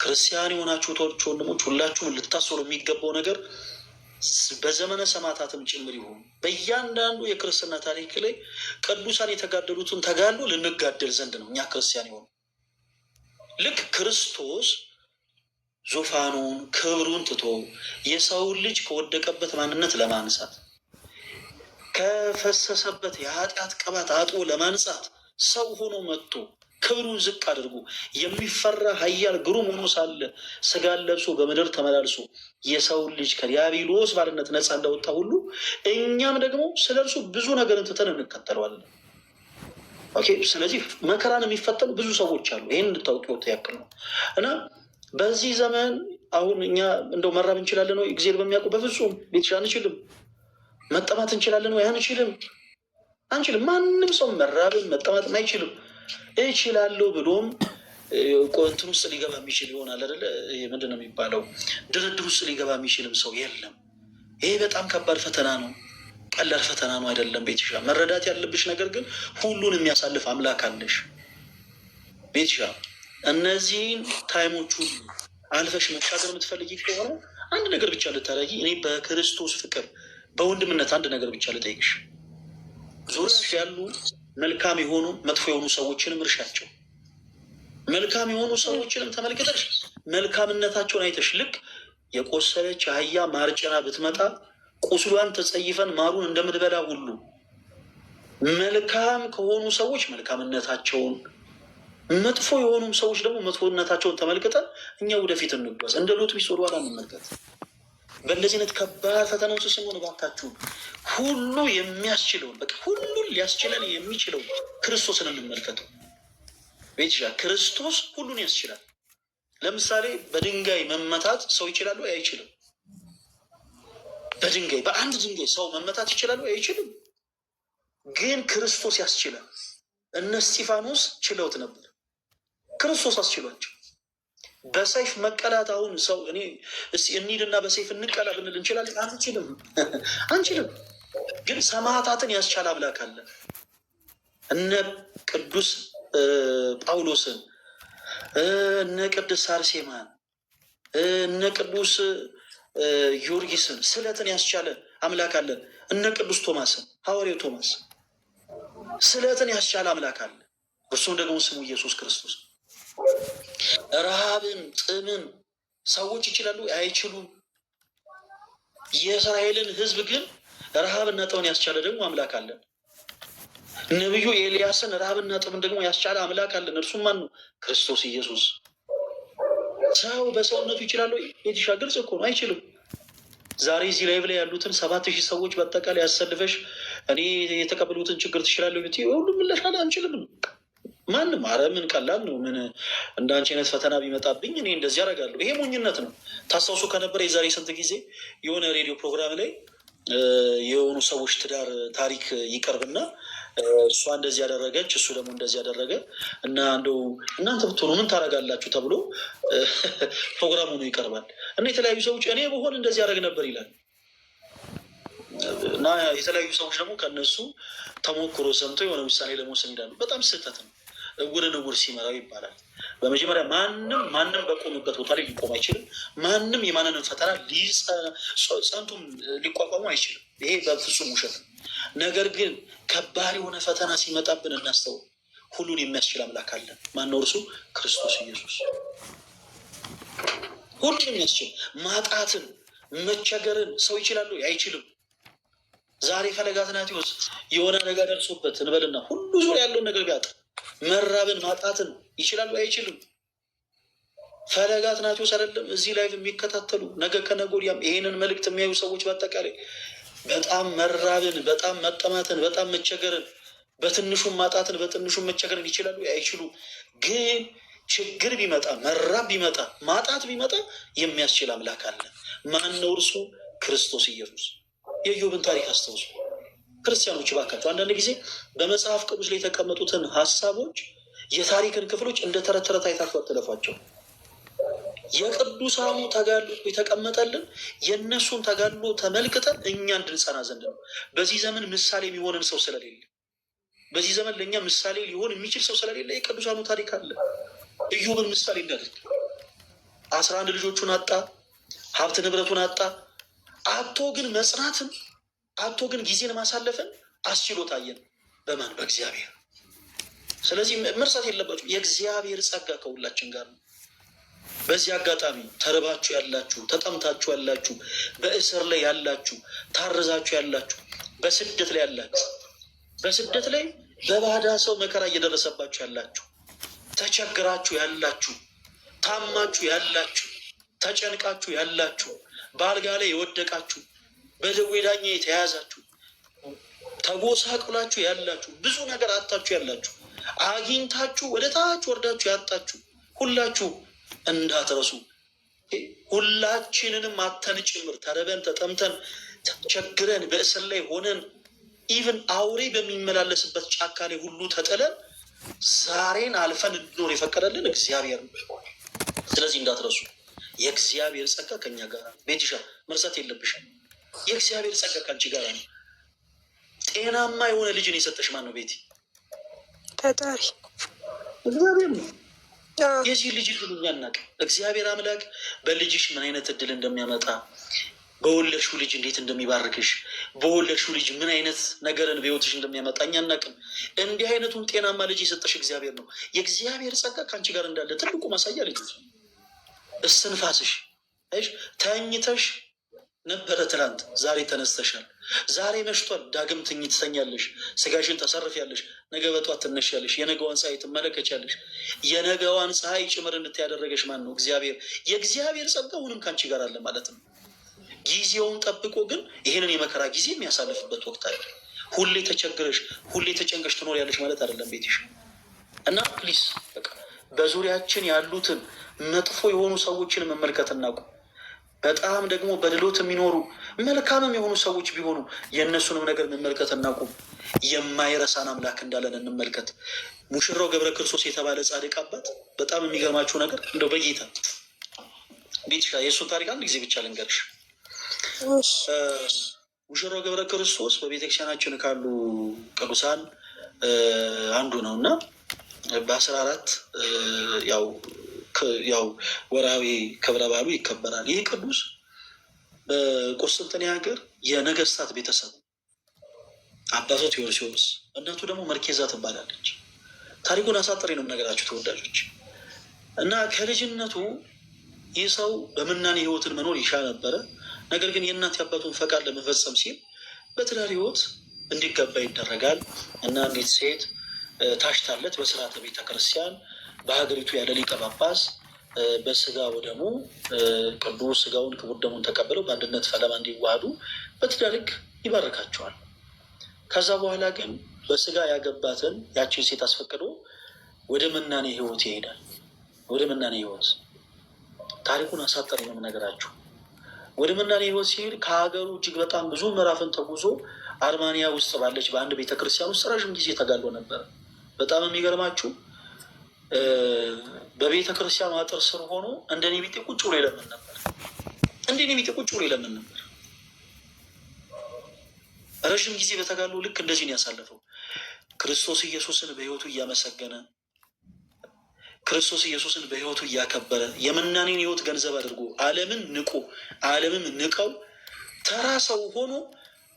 ክርስቲያን የሆናችሁ ወንድሞች ሁላችሁም ልታስሩ የሚገባው ነገር በዘመነ ሰማዕታትም ጭምር ይሁን በእያንዳንዱ የክርስትና ታሪክ ላይ ቅዱሳን የተጋደሉትን ተጋድሎ ልንጋደል ዘንድ ነው። እኛ ክርስቲያን የሆኑ ልክ ክርስቶስ ዙፋኑን ክብሩን ትቶ የሰውን ልጅ ከወደቀበት ማንነት ለማንሳት ከፈሰሰበት የኃጢአት ቅባት አጥቦ ለማንጻት ሰው ሆኖ መጥቶ ክብሩን ዝቅ አድርጎ የሚፈራ ኃያል ግሩም ሆኖ ሳለ ስጋን ለብሶ በምድር ተመላልሶ የሰውን ልጅ ከዲያብሎስ ባርነት ነፃ እንዳወጣ ሁሉ እኛም ደግሞ ስለ እርሱ ብዙ ነገርን ትተን እንከተለዋለን። ኦኬ። ስለዚህ መከራን የሚፈተኑ ብዙ ሰዎች አሉ። ይህን እንድታውቂዎት ያክል ነው። እና በዚህ ዘመን አሁን እኛ እንደው መራብ እንችላለን ወይ? እግዚአብሔር በሚያውቁ በፍጹም ቤትሽ አንችልም። መጠማት እንችላለን ወይ? አንችልም። ማንም ሰው መራብን መጠማትን አይችልም። እችላለሁ ብሎም እንትን ውስጥ ሊገባ የሚችል ይሆናል አይደለ? ምንድን ነው የሚባለው? ድርድር ውስጥ ሊገባ የሚችልም ሰው የለም። ይሄ በጣም ከባድ ፈተና ነው። ቀላል ፈተና ነው አይደለም። ቤትሻ መረዳት ያለብሽ ነገር ግን ሁሉን የሚያሳልፍ አምላክ አለሽ። ቤትሻ እነዚህን ታይሞች ሁሉ አልፈሽ መሻገር የምትፈልጊ ከሆነ አንድ ነገር ብቻ ልታደርጊ፣ እኔ በክርስቶስ ፍቅር በወንድምነት አንድ ነገር ብቻ ልጠይቅሽ። ዙሪያሽ ያሉ መልካም የሆኑ መጥፎ የሆኑ ሰዎችንም እርሻቸው። መልካም የሆኑ ሰዎችንም ተመልክተሽ መልካምነታቸውን አይተሽ ልክ የቆሰለች አህያ ማርጭና ብትመጣ ቁስሏን ተጸይፈን ማሩን እንደምትበላ ሁሉ መልካም ከሆኑ ሰዎች መልካምነታቸውን፣ መጥፎ የሆኑም ሰዎች ደግሞ መጥፎነታቸውን ተመልክተን እኛ ወደፊት እንጓዝ። እንደ ሎጥ ሚስት ወደኋላ እንመልከት። በእንደዚህ አይነት ከባድ ፈተና ውስጥ ስንሆን እባካችሁ ሁሉ የሚያስችለውን በቃ ሁሉን ሊያስችለን የሚችለው ክርስቶስን እንመልከተው። ቤትሻ ክርስቶስ ሁሉን ያስችላል። ለምሳሌ በድንጋይ መመታት ሰው ይችላሉ? አይችልም። በድንጋይ በአንድ ድንጋይ ሰው መመታት ይችላሉ? አይችልም። ግን ክርስቶስ ያስችላል። እነ እስጢፋኖስ ችለውት ነበር፣ ክርስቶስ አስችሏቸው። በሰይፍ መቀላት አሁን ሰው እኔ እንሂድና በሰይፍ እንቀላ ብንል እንችላለን? አንችልም፣ አንችልም። ግን ሰማዕታትን ያስቻለ አምላክ አለ። እነ ቅዱስ ጳውሎስን፣ እነ ቅዱስ አርሴማን፣ እነ ቅዱስ ጊዮርጊስን ስለትን ያስቻለ አምላክ አለን። እነ ቅዱስ ቶማስን፣ ሐዋርያው ቶማስ ስለትን ያስቻለ አምላክ አለ። እርሱም ደግሞ ስሙ ኢየሱስ ክርስቶስ። ረሃብን፣ ጥምን ሰዎች ይችላሉ? አይችሉም። የእስራኤልን ሕዝብ ግን ረሃብና ጥምን ያስቻለ ደግሞ አምላክ አለን። ነቢዩ ኤልያስን ረሃብና ጥምን ደግሞ ያስቻለ አምላክ አለን። እርሱም ማን ነው? ክርስቶስ ኢየሱስ። ሰው በሰውነቱ ይችላሉ? የቲሻ ግልጽ እኮ ነው፣ አይችልም። ዛሬ እዚህ ላይ ብላ ያሉትን 7,000 ሰዎች በአጠቃላይ ያሰልፈሽ እኔ የተቀበሉትን ችግር ትችላለሁ ብት ሁሉም ምለሻለ አንችልም። ማንም አረ ምን ቀላል ነው፣ ምን እንደ አንቺ አይነት ፈተና ቢመጣብኝ እኔ እንደዚህ ያደርጋለሁ። ይሄ ሞኝነት ነው። ታስታውሱ ከነበረ የዛሬ ስንት ጊዜ የሆነ ሬዲዮ ፕሮግራም ላይ የሆኑ ሰዎች ትዳር ታሪክ ይቀርብና እሷ እንደዚህ ያደረገች እሱ ደግሞ እንደዚህ ያደረገ እና እንደው እናንተ ብትሆኑ ምን ታደርጋላችሁ ተብሎ ፕሮግራሙ ነው ይቀርባል። እና የተለያዩ ሰዎች እኔ ብሆን እንደዚህ ያደረግ ነበር ይላል። እና የተለያዩ ሰዎች ደግሞ ከእነሱ ተሞክሮ ሰምቶ የሆነ ውሳኔ ለመወሰን ይሄዳሉ። በጣም ስህተት ነው። እውርን እውር ሲመራው ይባላል። በመጀመሪያ ማንም በቆምበት ቦታ ላይ ሊቆም አይችልም። ማንም የማንንም ፈተና ጸንቱም ሊቋቋሙ አይችልም። ይሄ በፍጹም ውሸት ነው። ነገር ግን ከባድ የሆነ ፈተና ሲመጣብን እናስተውል። ሁሉን የሚያስችል አምላክ አለን። ማነው? እርሱ ክርስቶስ ኢየሱስ። ሁሉን የሚያስችል ማጣትን፣ መቸገርን ሰው ይችላሉ? አይችልም። ዛሬ ፈለገ አትናቴዎስ የሆነ ነገር ደርሶበት እንበልና ሁሉ ዙሪያ ያለውን ነገር ቢያጣ መራብን ማጣትን ይችላሉ? አይችልም። ፈለገ አትናቴዎስ አይደለም እዚህ ላይ የሚከታተሉ ነገ ከነገ ወዲያም ይሄንን መልእክት የሚያዩ ሰዎች በአጠቃላይ በጣም መራብን፣ በጣም መጠማትን፣ በጣም መቸገርን፣ በትንሹም ማጣትን፣ በትንሹም መቸገርን ይችላሉ? አይችሉም። ግን ችግር ቢመጣ፣ መራብ ቢመጣ፣ ማጣት ቢመጣ የሚያስችል አምላክ አለ። ማን ነው? እርሱ ክርስቶስ ኢየሱስ። የኢዮብን ታሪክ አስታውሱ ክርስቲያኖች እባካችሁ። አንዳንድ ጊዜ በመጽሐፍ ቅዱስ ላይ የተቀመጡትን ሀሳቦች፣ የታሪክን ክፍሎች እንደ ተረት ተረት አይታችሁ አትለፏቸው። የቅዱሳኑ ተጋድሎ የተቀመጠልን የእነሱን ተጋድሎ ተመልክተን እኛ እንድንጸና ዘንድ ነው። በዚህ ዘመን ምሳሌ የሚሆንን ሰው ስለሌለ፣ በዚህ ዘመን ለእኛ ምሳሌ ሊሆን የሚችል ሰው ስለሌለ የቅዱሳኑ ታሪክ አለ። ኢዮብን ምሳሌ እንዳደርግ 11 ልጆቹን አጣ፣ ሀብት ንብረቱን አጣ። አቶ ግን መጽናትን፣ አቶ ግን ጊዜን ማሳለፍን አስችሎ ታየን። በማን? በእግዚአብሔር። ስለዚህ መርሳት የለባችሁ የእግዚአብሔር ጸጋ ከሁላችን ጋር ነው። በዚህ አጋጣሚ ተርባችሁ ያላችሁ፣ ተጠምታችሁ ያላችሁ፣ በእስር ላይ ያላችሁ፣ ታርዛችሁ ያላችሁ፣ በስደት ላይ ያላችሁ፣ በስደት ላይ በባዳ ሰው መከራ እየደረሰባችሁ ያላችሁ፣ ተቸግራችሁ ያላችሁ፣ ታማችሁ ያላችሁ፣ ተጨንቃችሁ ያላችሁ፣ በአልጋ ላይ የወደቃችሁ፣ በደዌ ዳኛ የተያዛችሁ፣ ተጎሳቅላችሁ ያላችሁ፣ ብዙ ነገር አጣችሁ ያላችሁ፣ አግኝታችሁ ወደ ታች ወርዳችሁ ያጣችሁ ሁላችሁ እንዳትረሱ። ሁላችንንም አተን ጭምር ተርበን፣ ተጠምተን፣ ተቸግረን፣ በእስር ላይ ሆነን ኢቭን አውሬ በሚመላለስበት ጫካ ላይ ሁሉ ተጥለን ዛሬን አልፈን እንድኖር የፈቀደልን እግዚአብሔር ነው። ስለዚህ እንዳትረሱ የእግዚአብሔር ጸጋ ከኛ ጋር ነው። ቤትሻ መርሳት የለብሽም። የእግዚአብሔር ጸጋ ከአንቺ ጋር ነው። ጤናማ የሆነ ልጅን የሰጠሽ ማን ነው? ቤቲ ፈጣሪ እግዚአብሔር ነው። የዚህ ልጅ እድሉ ያናቅ እግዚአብሔር አምላክ በልጅሽ ምን አይነት እድል እንደሚያመጣ፣ በወለድሽው ልጅ እንዴት እንደሚባርክሽ፣ በወለድሽው ልጅ ምን አይነት ነገርን በሕይወትሽ እንደሚያመጣ እኛ አናቅም። እንዲህ አይነቱን ጤናማ ልጅ የሰጠሽ እግዚአብሔር ነው። የእግዚአብሔር ጸጋ ከአንቺ ጋር እንዳለ ትልቁ ማሳያ ልጅ እስትንፋስሽ፣ ተኝተሽ ነበረ ትናንት፣ ዛሬ ተነስተሻል። ዛሬ መሽቷል፣ ዳግም ትተኛለሽ፣ ስጋሽን ተሰርፊያለሽ፣ ነገ በጧት ትነሻለሽ፣ የነገዋን ፀሐይ ትመለከቻለሽ። የነገዋን ፀሐይ ጭምር እንድታያደረገሽ ማን ነው? እግዚአብሔር። የእግዚአብሔር ጸጋ አሁንም ከአንቺ ጋር አለ ማለት ነው። ጊዜውን ጠብቆ ግን ይህንን የመከራ ጊዜ የሚያሳልፍበት ወቅት አለ። ሁሌ ተቸግረሽ ሁሌ ተጨንቀሽ ትኖሪያለሽ ማለት አይደለም ቤትሽ። እና ፕሊስ በቃ በዙሪያችን ያሉትን መጥፎ የሆኑ ሰዎችን መመልከት እናቁም። በጣም ደግሞ በድሎት የሚኖሩ መልካምም የሆኑ ሰዎች ቢሆኑ የእነሱንም ነገር መመልከት እናቁም። የማይረሳን አምላክ እንዳለን እንመልከት። ሙሽራው ገብረ ክርስቶስ የተባለ ጻድቅ አባት በጣም የሚገርማችሁ ነገር እንደው በጌታ ቤትሻ የእሱን ታሪክ አንድ ጊዜ ብቻ ልንገርሽ። ሙሽራው ገብረ ክርስቶስ በቤተክርስቲያናችን ካሉ ቅዱሳን አንዱ ነው እና በ14 ያው ወርሃዊ ክብረ በዓሉ ይከበራል። ይህ ቅዱስ በቁስጥንጥንያ ሀገር የነገስታት ቤተሰብ አባቱ ቴዎዶስዮስ፣ እናቱ ደግሞ መርኬዛ ትባላለች። ታሪኩን አሳጥሬ ነው የምነግራችሁ ተወዳጆች። እና ከልጅነቱ ይህ ሰው በምናኔ ህይወትን መኖር ይሻ ነበረ። ነገር ግን የእናት የአባቱን ፈቃድ ለመፈጸም ሲል በትዳር ህይወት እንዲገባ ይደረጋል እና እንዴት ሴት ታሽታለት በስርዓተ ቤተክርስቲያን በሀገሪቱ ያለ ሊቀ ጳጳስ በስጋ ወደሙ ቅዱስ ስጋውን ክቡር ደሙን ተቀብለው በአንድነት ፈለማ እንዲዋሃዱ በትዳር ሕግ ይባርካቸዋል። ከዛ በኋላ ግን በስጋ ያገባትን ያችን ሴት አስፈቅዶ ወደ መናኔ ህይወት ይሄዳል። ወደ መናኔ ህይወት ታሪኩን አሳጠር ነው የምነግራችሁ። ወደ መናኔ ህይወት ሲሄድ ከሀገሩ እጅግ በጣም ብዙ ምዕራፍን ተጉዞ አርማንያ ውስጥ ባለች በአንድ ቤተክርስቲያን ውስጥ ረዥም ጊዜ ተጋድሎ ነበር። በጣም የሚገርማችሁ በቤተ ክርስቲያኑ አጥር ስር ሆኖ እንደኔ ቢጤ ቁጭ ብሎ ይለምን ነበር። እንደኔ ቢጤ ቁጭ ብሎ ይለምን ነበር። ረዥም ጊዜ በተጋድሎ ልክ እንደዚህ ነው ያሳለፈው። ክርስቶስ ኢየሱስን በህይወቱ እያመሰገነ፣ ክርስቶስ ኢየሱስን በህይወቱ እያከበረ፣ የመናኔን ህይወት ገንዘብ አድርጎ ዓለምን ንቆ ዓለምም ንቀው ተራ ሰው ሆኖ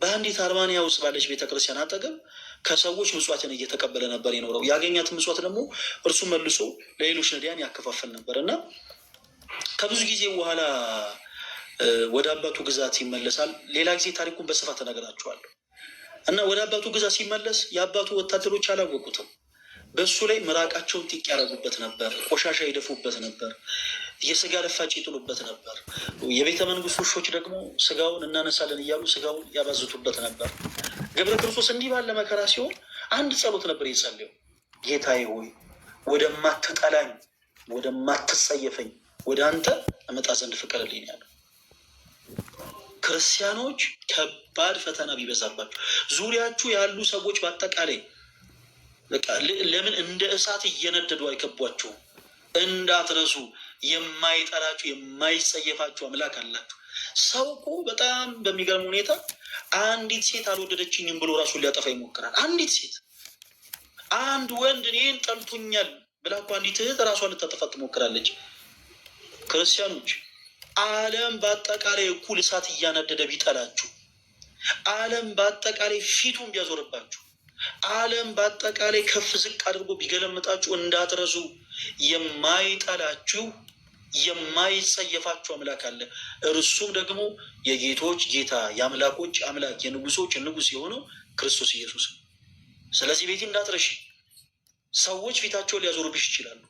በአንዲት አርማንያ ውስጥ ባለች ቤተክርስቲያን አጠገብ ከሰዎች ምጽዋትን እየተቀበለ ነበር የኖረው። ያገኛት ምጽዋት ደግሞ እርሱ መልሶ ለሌሎች ነዳያን ያከፋፈል ነበር እና ከብዙ ጊዜ በኋላ ወደ አባቱ ግዛት ይመለሳል። ሌላ ጊዜ ታሪኩን በስፋት ተነግራችኋለሁ። እና ወደ አባቱ ግዛት ሲመለስ የአባቱ ወታደሮች አላወቁትም። በእሱ ላይ ምራቃቸውን ጢቅ ያደረጉበት ነበር፣ ቆሻሻ ይደፉበት ነበር፣ የስጋ ልፋጭ ይጥሉበት ነበር። የቤተ መንግስት ውሾች ደግሞ ስጋውን እናነሳለን እያሉ ስጋውን ያባዝቱበት ነበር። ገብረ ክርስቶስ እንዲህ ባለ መከራ ሲሆን አንድ ጸሎት ነበር የጸለየው። ጌታዬ ሆይ ወደማትጠላኝ ወደማትጸየፈኝ ወደ አንተ እመጣ ዘንድ ፍቀድልኝ ያለው። ክርስቲያኖች ከባድ ፈተና ቢበዛባቸው ዙሪያችሁ ያሉ ሰዎች በአጠቃላይ በቃ ለምን እንደ እሳት እየነደዱ አይከቧቸውም? እንዳትረሱ የማይጠላችሁ የማይጸየፋችሁ አምላክ አላችሁ። ሰው እኮ በጣም በሚገርም ሁኔታ አንዲት ሴት አልወደደችኝም ብሎ ራሱን ሊያጠፋ ይሞክራል። አንዲት ሴት አንድ ወንድ እኔን ጠልቶኛል ብላ እኮ አንዲት እህት ራሷን ልታጠፋ ትሞክራለች። ክርስቲያኖች ዓለም በአጠቃላይ እኩል እሳት እያነደደ ቢጠላችሁ፣ ዓለም በአጠቃላይ ፊቱን ቢያዞርባችሁ፣ ዓለም በአጠቃላይ ከፍ ዝቅ አድርጎ ቢገለምጣችሁ እንዳትረሱ የማይጠላችሁ የማይጸየፋችሁ አምላክ አለ። እርሱም ደግሞ የጌቶች ጌታ የአምላኮች አምላክ የንጉሶች ንጉስ የሆነው ክርስቶስ ኢየሱስ ነው። ስለዚህ ቤቴ እንዳትረሺ። ሰዎች ፊታቸውን ሊያዞሩብሽ ይችላሉ።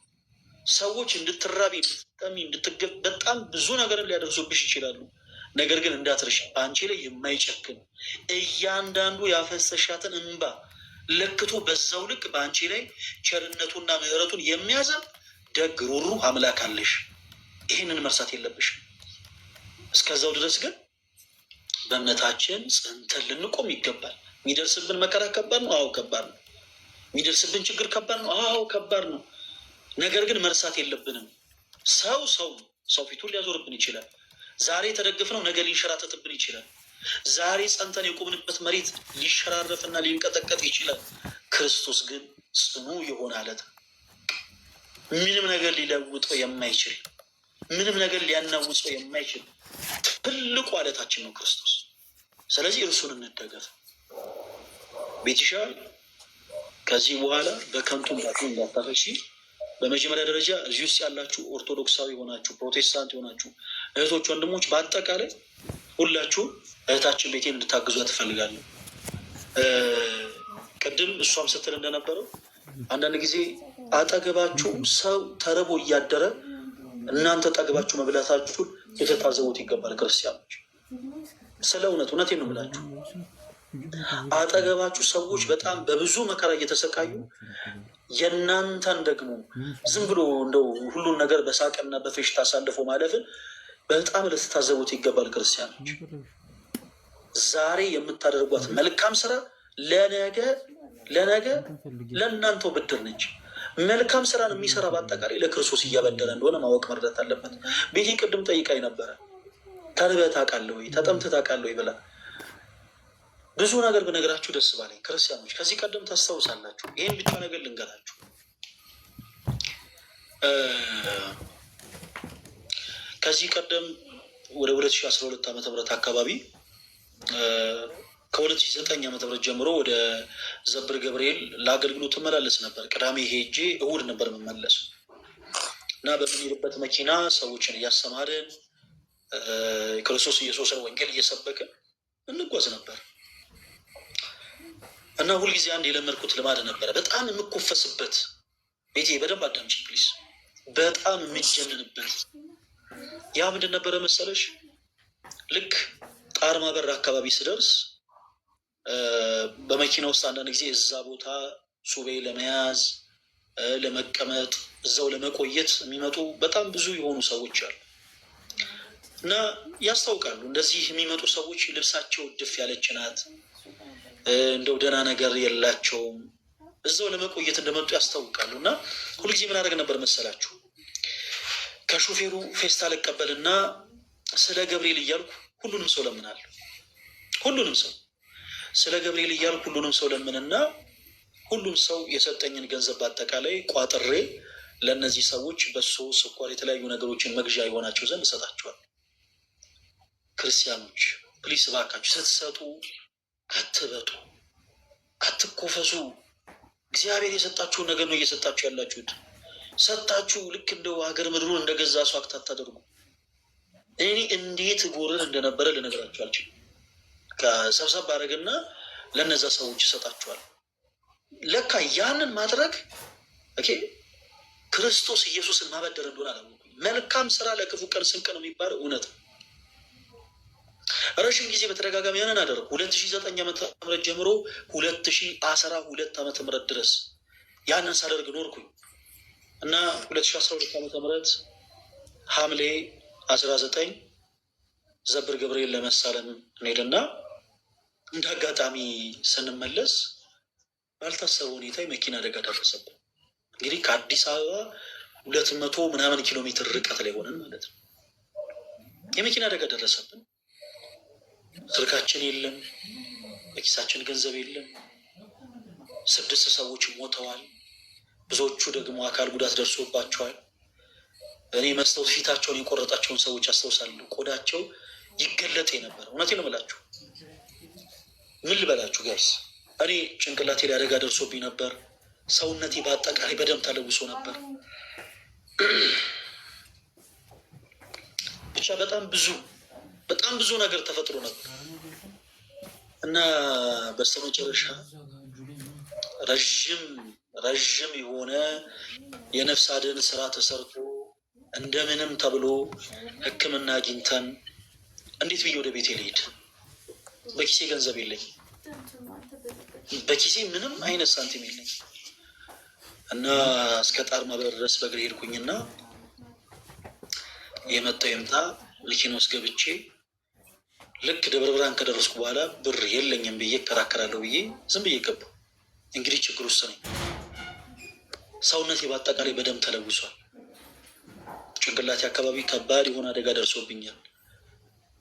ሰዎች እንድትራቢ፣ እንድትጠሚ፣ እንድትገፍ በጣም ብዙ ነገርን ሊያደርሱብሽ ይችላሉ። ነገር ግን እንዳትረሺ በአንቺ ላይ የማይጨክን እያንዳንዱ ያፈሰሻትን እንባ ለክቶ በዛው ልክ በአንቺ ላይ ቸርነቱና ምሕረቱን የሚያዘብ ደግ ሩሩህ አምላክ አለሽ። ይህንን መርሳት የለብሽም። እስከዛው ድረስ ግን በእምነታችን ጸንተን ልንቆም ይገባል። የሚደርስብን መከራ ከባድ ነው። አዎ ከባድ ነው። የሚደርስብን ችግር ከባድ ነው። አዎ ከባድ ነው። ነገር ግን መርሳት የለብንም። ሰው ፊቱን ሊያዞርብን ይችላል። ዛሬ የተደገፍነው ነገ ሊንሸራተትብን ይችላል። ዛሬ ጸንተን የቆምንበት መሬት ሊሸራረፍና ሊንቀጠቀጥ ይችላል። ክርስቶስ ግን ጽኑ የሆነ አለት፣ ምንም ነገር ሊለውጠው የማይችል፣ ምንም ነገር ሊያናውጸው የማይችል ትልቁ አለታችን ነው ክርስቶስ። ስለዚህ እርሱን እንደገፍ። ቤትሻ ከዚህ በኋላ በከንቱ እንዳታፈሺ። በመጀመሪያ ደረጃ እዚህ ውስጥ ያላችሁ ኦርቶዶክሳዊ የሆናችሁ ፕሮቴስታንት የሆናችሁ እህቶች፣ ወንድሞች በአጠቃላይ ሁላችሁም እህታችን ቤቴን እንድታግዟ ትፈልጋለሁ። ቅድም እሷም ስትል እንደነበረው አንዳንድ ጊዜ አጠገባችሁ ሰው ተርቦ እያደረ እናንተ ጠግባችሁ መብላታችሁን የተታዘቡት ይገባል። ክርስቲያኖች ስለ እውነቴን ነው የምላችሁ። አጠገባችሁ ሰዎች በጣም በብዙ መከራ እየተሰቃዩ የእናንተን ደግሞ ዝም ብሎ እንደው ሁሉን ነገር በሳቅና በፌሽታ አሳልፎ ማለፍን በጣም ልትታዘቡት ይገባል። ክርስቲያኖች ዛሬ የምታደርጓት መልካም ስራ ለነገ ለእናንተው ብድር ነች። መልካም ስራን የሚሰራ በአጠቃላይ ለክርስቶስ እያበደረ እንደሆነ ማወቅ መረዳት አለበት። ቤቴ ቅድም ጠይቃኝ ነበረ። ተርበህ ታውቃለህ ወይ ተጠምተህ ታውቃለህ ወይ ብላ ብዙ ነገር ብነግራችሁ ደስ ባለኝ። ክርስቲያኖች ከዚህ ቀደም ታስታውሳላችሁ። ይህን ብቻ ነገር ልንገራችሁ። ከዚህ ቀደም ወደ 2012 ዓ.ም አካባቢ ከ2009 ዓ.ም ጀምሮ ወደ ዘብር ገብርኤል ለአገልግሎት እመላለስ ነበር። ቅዳሜ ሄጄ እሑድ ነበር የምመለሱ እና በምንሄድበት መኪና ሰዎችን እያስተማርን ክርስቶስ ኢየሱስን ወንጌል እየሰበክን እንጓዝ ነበር እና ሁልጊዜ አንድ የለመድኩት ልማድ ነበረ። በጣም የምኮፈስበት ቤቴ በደንብ አዳምጪ ፕሊስ። በጣም የሚጀንንበት ያ ምንድን ነበረ መሰለሽ? ልክ ጣር ማበር አካባቢ ስደርስ በመኪና ውስጥ አንዳንድ ጊዜ እዛ ቦታ ሱቤ ለመያዝ ለመቀመጥ እዛው ለመቆየት የሚመጡ በጣም ብዙ የሆኑ ሰዎች አሉ እና ያስታውቃሉ። እንደዚህ የሚመጡ ሰዎች ልብሳቸው ድፍ ያለች ናት፣ እንደው ደህና ነገር የላቸውም። እዛው ለመቆየት እንደመጡ ያስታውቃሉ። እና ሁልጊዜ ምን አደረግ ነበር መሰላችሁ? ከሾፌሩ ፌስታል እቀበልና ስለ ገብርኤል እያልኩ ሁሉንም ሰው ለምናለሁ። ሁሉንም ሰው ስለ ገብርኤል እያልኩ ሁሉንም ሰው ለምንና ሁሉም ሰው የሰጠኝን ገንዘብ በአጠቃላይ ቋጥሬ ለእነዚህ ሰዎች በሶ፣ ስኳር፣ የተለያዩ ነገሮችን መግዣ የሆናቸው ዘንድ እሰጣቸዋል። ክርስቲያኖች ፕሊስ እባካችሁ ስትሰጡ አትበጡ፣ አትኮፈሱ። እግዚአብሔር የሰጣችሁን ነገር ነው እየሰጣችሁ ያላችሁት። ሰጣችሁ ልክ እንደው ሀገር ምድሩን እንደገዛ ሰው አክት አታደርጉ። እኔ እንዴት ጎርር እንደነበረ ልነግራችሁ አልችልም። ከሰብሰብ አደረግና ለነዛ ሰዎች ይሰጣችኋል። ለካ ያንን ማድረግ ክርስቶስ ኢየሱስን ማበደር እንደሆነ አላወኩም። መልካም ስራ ለክፉ ቀን ስንቅ ነው የሚባለው እውነት ነው። ረዥም ጊዜ በተደጋጋሚ ያንን አደረጉ። 2009 ዓ.ም ጀምሮ 2012 ዓ.ም ድረስ ያንን ሳደርግ ኖርኩኝ እና 2012 ዓ.ም ሐምሌ 19 ዘብር ገብርኤል ለመሳለም እንሄድና እንደ አጋጣሚ ስንመለስ ባልታሰበ ሁኔታ የመኪና አደጋ ደረሰብን። እንግዲህ ከአዲስ አበባ 200 ምናምን ኪሎ ሜትር ርቀት ላይ ሆነን ማለት ነው። የመኪና አደጋ ደረሰብን። ስልካችን የለም፣ በኪሳችን ገንዘብ የለም። 6 ሰዎች ሞተዋል። ብዙዎቹ ደግሞ አካል ጉዳት ደርሶባቸዋል። እኔ መስታወት ፊታቸውን የቆረጣቸውን ሰዎች አስታውሳለሁ። ቆዳቸው ይገለጥ ነበር። እውነቴን ነው የምላችሁ። ምን ልበላችሁ ጋይስ፣ እኔ ጭንቅላቴ ላይ አደጋ ደርሶብኝ ነበር። ሰውነቴ በአጠቃላይ በደም ተለውሶ ነበር። ብቻ በጣም ብዙ ነገር ተፈጥሮ ነበር እና በስተመጨረሻ ረዥም የሆነ የነፍስ አድን ስራ ተሰርቶ እንደምንም ተብሎ ሕክምና አግኝተን እንዴት ብዬ ወደ ቤቴ ልሄድ? በኪሴ ገንዘብ የለኝ፣ በኪሴ ምንም አይነት ሳንቲም የለኝ እና እስከ ጣር ማበር ድረስ በእግር ሄድኩኝና የመጣው የምጣ መኪና ውስጥ ገብቼ ልክ ደብረ ብርሃን ከደረስኩ በኋላ ብር የለኝም ብዬ እከራከራለሁ ብዬ ዝም ብዬ ገባሁ። እንግዲህ ችግር ውስጥ ነኝ። ሰውነቴ በአጠቃላይ በደም ተለውሷል። ጭንቅላቴ አካባቢ ከባድ የሆነ አደጋ ደርሶብኛል።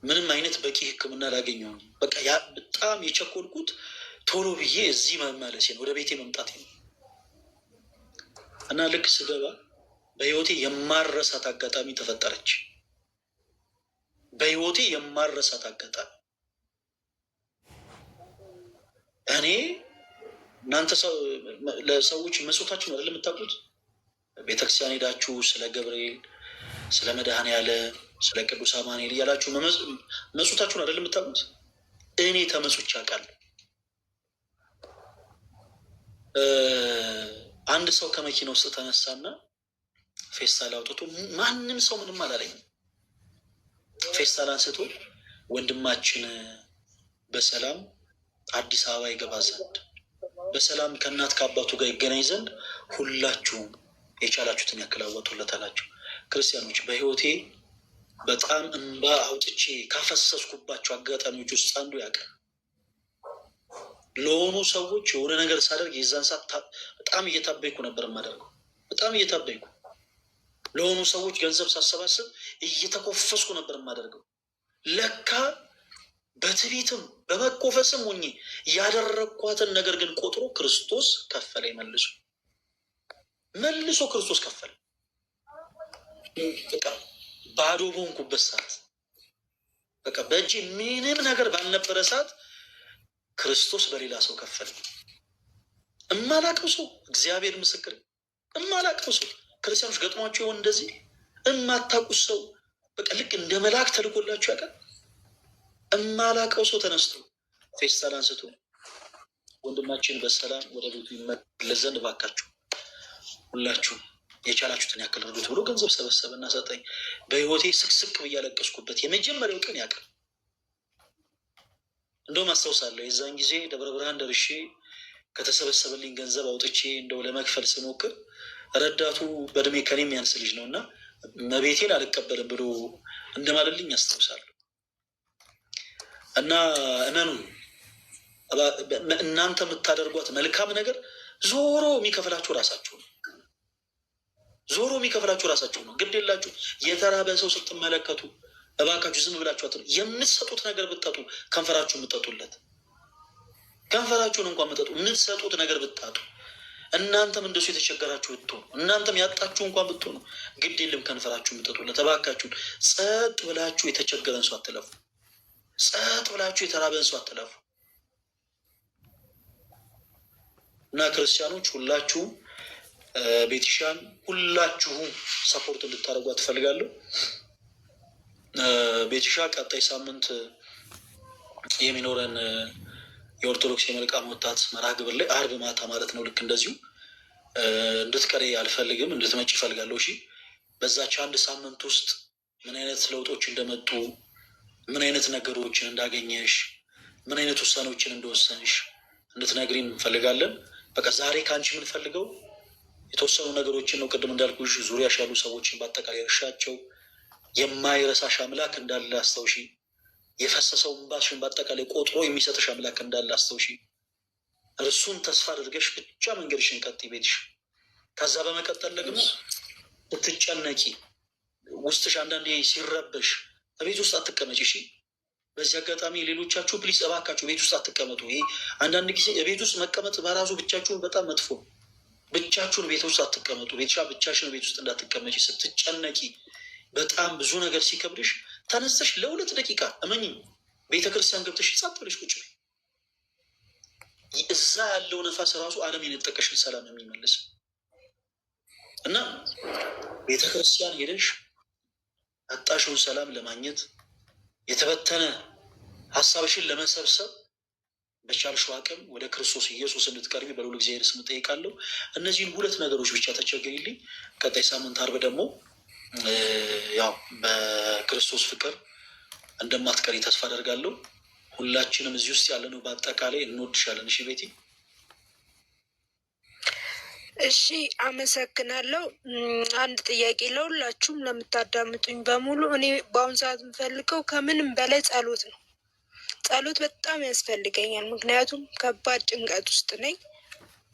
ምንም አይነት በቂ ሕክምና አላገኘሁም። በቃ ያ በጣም የቸኮልኩት ቶሎ ብዬ እዚህ መመለሴ ነው፣ ወደ ቤቴ መምጣቴ ነው እና ልክ ስገባ በህይወቴ የማረሳት አጋጣሚ ተፈጠረች። በህይወቴ የማረሳት አጋጣሚ እኔ እናንተ ለሰዎች መስዋዕታችሁ ነው አይደል የምታውቁት? ቤተክርስቲያን ሄዳችሁ ስለ ገብርኤል ስለ መድኃኔዓለም ስለ ቅዱስ አማኑኤል እያላችሁ መጹታችሁን አይደለም የምታውቁት። እኔ ተመጹቼ አውቃለሁ። አንድ ሰው ከመኪና ውስጥ ተነሳና ፌስታል አውጥቶ ማንም ሰው ምንም አላለኝም። ፌስታል አንስቶ ወንድማችን በሰላም አዲስ አበባ ይገባ ዘንድ በሰላም ከእናት ከአባቱ ጋር ይገናኝ ዘንድ ሁላችሁም የቻላችሁትን ያክል አዋጡለት አላቸው። ክርስቲያኖች በሕይወቴ በጣም እንባ አውጥቼ ካፈሰስኩባቸው አጋጣሚዎች ውስጥ አንዱ ያውቃል። ለሆኑ ሰዎች የሆነ ነገር ሳደርግ የዛን ሰዓት በጣም እየታበይኩ ነበር የማደርገው። በጣም እየታበይኩ ለሆኑ ሰዎች ገንዘብ ሳሰባስብ እየተኮፈስኩ ነበር የማደርገው። ለካ በትዕቢትም በመኮፈስም ሆኜ ያደረግኳትን ነገር ግን ቆጥሮ ክርስቶስ ከፈለ። መልሶ ክርስቶስ ከፈለ። በቃ ባዶ በሆንኩበት ሰዓት፣ በቃ በእጄ ምንም ነገር ባልነበረ ሰዓት ክርስቶስ በሌላ ሰው ከፈለ። እማላቀው ሰው እግዚአብሔር ምስክር፣ እማላቀው ሰው ክርስቲያኖች ገጥሟቸው ይሆን እንደዚህ? እማታውቁት ሰው በቃ ልክ እንደ መልአክ ተልኮላችሁ ያውቃል። እማላቀው ሰው ተነስቶ ፌስታል አንስቶ ወንድማችን በሰላም ወደ ቤቱ ይመለስ ዘንድ እባካችሁ ሁላችሁ የቻላችሁትን ያክል እርዱት ብሎ ገንዘብ ሰበሰበና ሰጠኝ። በሕይወቴ ስቅስቅ ብዬ ያለቀስኩበት የመጀመሪያው ቀን ያውቃል። እንደውም አስታውሳለሁ የዛን ጊዜ ደብረ ብርሃን ደርሼ ከተሰበሰበልኝ ገንዘብ አውጥቼ እንደው ለመክፈል ስሞክር ረዳቱ በእድሜ ከኔ የሚያንስ ልጅ ነው እና መቤቴን አልቀበልም ብሎ እንደማለልኝ አስታውሳለሁ። እና እመኑ እናንተ የምታደርጓት መልካም ነገር ዞሮ የሚከፍላችሁ ራሳችሁ ነው። ዞሮ የሚከፍላችሁ ራሳችሁ ነው። ግድ የላችሁ። የተራበ ሰው ስትመለከቱ እባካችሁ ዝም ብላችሁ አትሉ። የምትሰጡት ነገር ብታጡ ከንፈራችሁ የምትጠጡለት፣ ከንፈራችሁን እንኳን የምትጠጡ የምትሰጡት ነገር ብታጡ፣ እናንተም እንደሱ የተቸገራችሁ ብትሆኑ፣ እናንተም ያጣችሁ እንኳን ብትሆኑ ግድ የለም ከንፈራችሁ የምትጠጡለት። እባካችሁን ጸጥ ብላችሁ የተቸገረን ሰው አትለፉ። ጸጥ ብላችሁ የተራበን ሰው አትለፉ። እና ክርስቲያኖች ሁላችሁም ቤቲሻን ሁላችሁም ሰፖርት እንድታደርጓ ትፈልጋለሁ። ቤቲሻ ቀጣይ ሳምንት የሚኖረን የኦርቶዶክስ የመልካም ወጣት መርሃ ግብር ላይ አርብ ማታ ማለት ነው። ልክ እንደዚሁ እንድትቀሪ አልፈልግም፣ እንድትመጪ ይፈልጋለሁ። እሺ፣ በዛች አንድ ሳምንት ውስጥ ምን አይነት ለውጦች እንደመጡ፣ ምን አይነት ነገሮችን እንዳገኘሽ፣ ምን አይነት ውሳኔዎችን እንደወሰንሽ እንድትነግሪን እንፈልጋለን። በቃ ዛሬ ከአንቺ የምንፈልገው የተወሰኑ ነገሮችን ነው። ቅድም እንዳልኩሽ ዙሪያሽ ያሉ ሰዎችን በአጠቃላይ እርሻቸው፣ የማይረሳሽ አምላክ እንዳለ አስታውሺ። የፈሰሰው እንባሽን በአጠቃላይ ቆጥሮ የሚሰጥሽ አምላክ እንዳለ አስታውሺ። እርሱን ተስፋ አድርገሽ ብቻ መንገድሽን ቀጥይ ቤትሽ። ከዛ በመቀጠል ደግሞ ስትጨነቂ፣ ውስጥሽ አንዳንዴ ሲረበሽ ቤት ውስጥ አትቀመጭ። እሺ፣ በዚህ አጋጣሚ ሌሎቻችሁ ፕሊስ እባካችሁ ቤት ውስጥ አትቀመጡ። ይሄ አንዳንድ ጊዜ ቤት ውስጥ መቀመጥ በራሱ ብቻችሁን በጣም መጥፎ። ብቻችሁን ቤት ውስጥ አትቀመጡ። ብቻሽን ቤት ውስጥ እንዳትቀመጪ። ስትጨነቂ በጣም ብዙ ነገር ሲከብድሽ ተነስተሽ ለ2 ደቂቃ እመኝኝ ቤተክርስቲያን ገብተሽ ጸጥ ብለሽ ቁጭ በይ። እዛ ያለው ነፋስ ራሱ ዓለም የነጠቀሽን ሰላም የሚመልስ እና ቤተክርስቲያን ሄደሽ አጣሽውን ሰላም ለማግኘት የተበተነ ሀሳብሽን ለመሰብሰብ በቻልሽው አቅም ወደ ክርስቶስ ኢየሱስ እንድትቀርቢ በልዑል እግዚአብሔር ስም እጠይቃለሁ። እነዚህን 2 ነገሮች ብቻ ተቸገሪልኝ። ቀጣይ ሳምንት አርብ ደግሞ ያው በክርስቶስ ፍቅር እንደማትቀሪ ተስፋ አደርጋለሁ። ሁላችንም እዚህ ውስጥ ያለነው በአጠቃላይ እንወድሻለን። እሺ ቤቲ። እሺ፣ አመሰግናለሁ። አንድ ጥያቄ ለሁላችሁም ለምታዳምጡኝ በሙሉ፣ እኔ በአሁኑ ሰዓት የምፈልገው ከምንም በላይ ጸሎት ነው። ጸሎት በጣም ያስፈልገኛል። ምክንያቱም ከባድ ጭንቀት ውስጥ ነኝ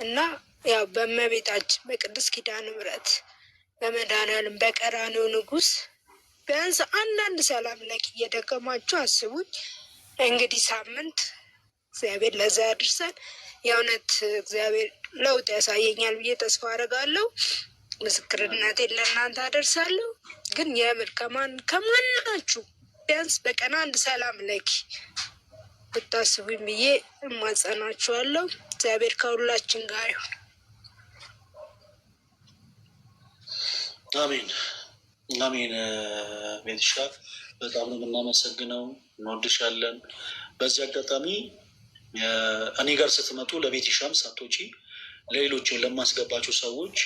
እና ያው በእመቤታችን በቅድስት ኪዳነ ምሕረት በመድኃኔዓለም በቀራንዮ ንጉሥ ቢያንስ አንዳንድ ሰላም ለኪ እየደገማችሁ አስቡኝ። እንግዲህ ሳምንት እግዚአብሔር ለዛ ያድርሰን። የእውነት እግዚአብሔር ለውጥ ያሳየኛል ብዬ ተስፋ አደርጋለሁ። ምስክርነቴን ለእናንተ አደርሳለሁ። ግን የምር ከማናችሁ ቢያንስ በቀን አንድ ሰላም ለኪ ብታስቡኝ ብዬ እማጸናችኋለሁ። እግዚአብሔር ከሁላችን ጋር ይሁን። አሜን። አሜን። ቤትሻ በጣም ነው የምናመሰግነው፣ እንወድሻለን። በዚህ አጋጣሚ እኔ ጋር ስትመጡ ለቤትሻም ሳትወጪ ለሌሎች ለማስገባቸው ሰዎች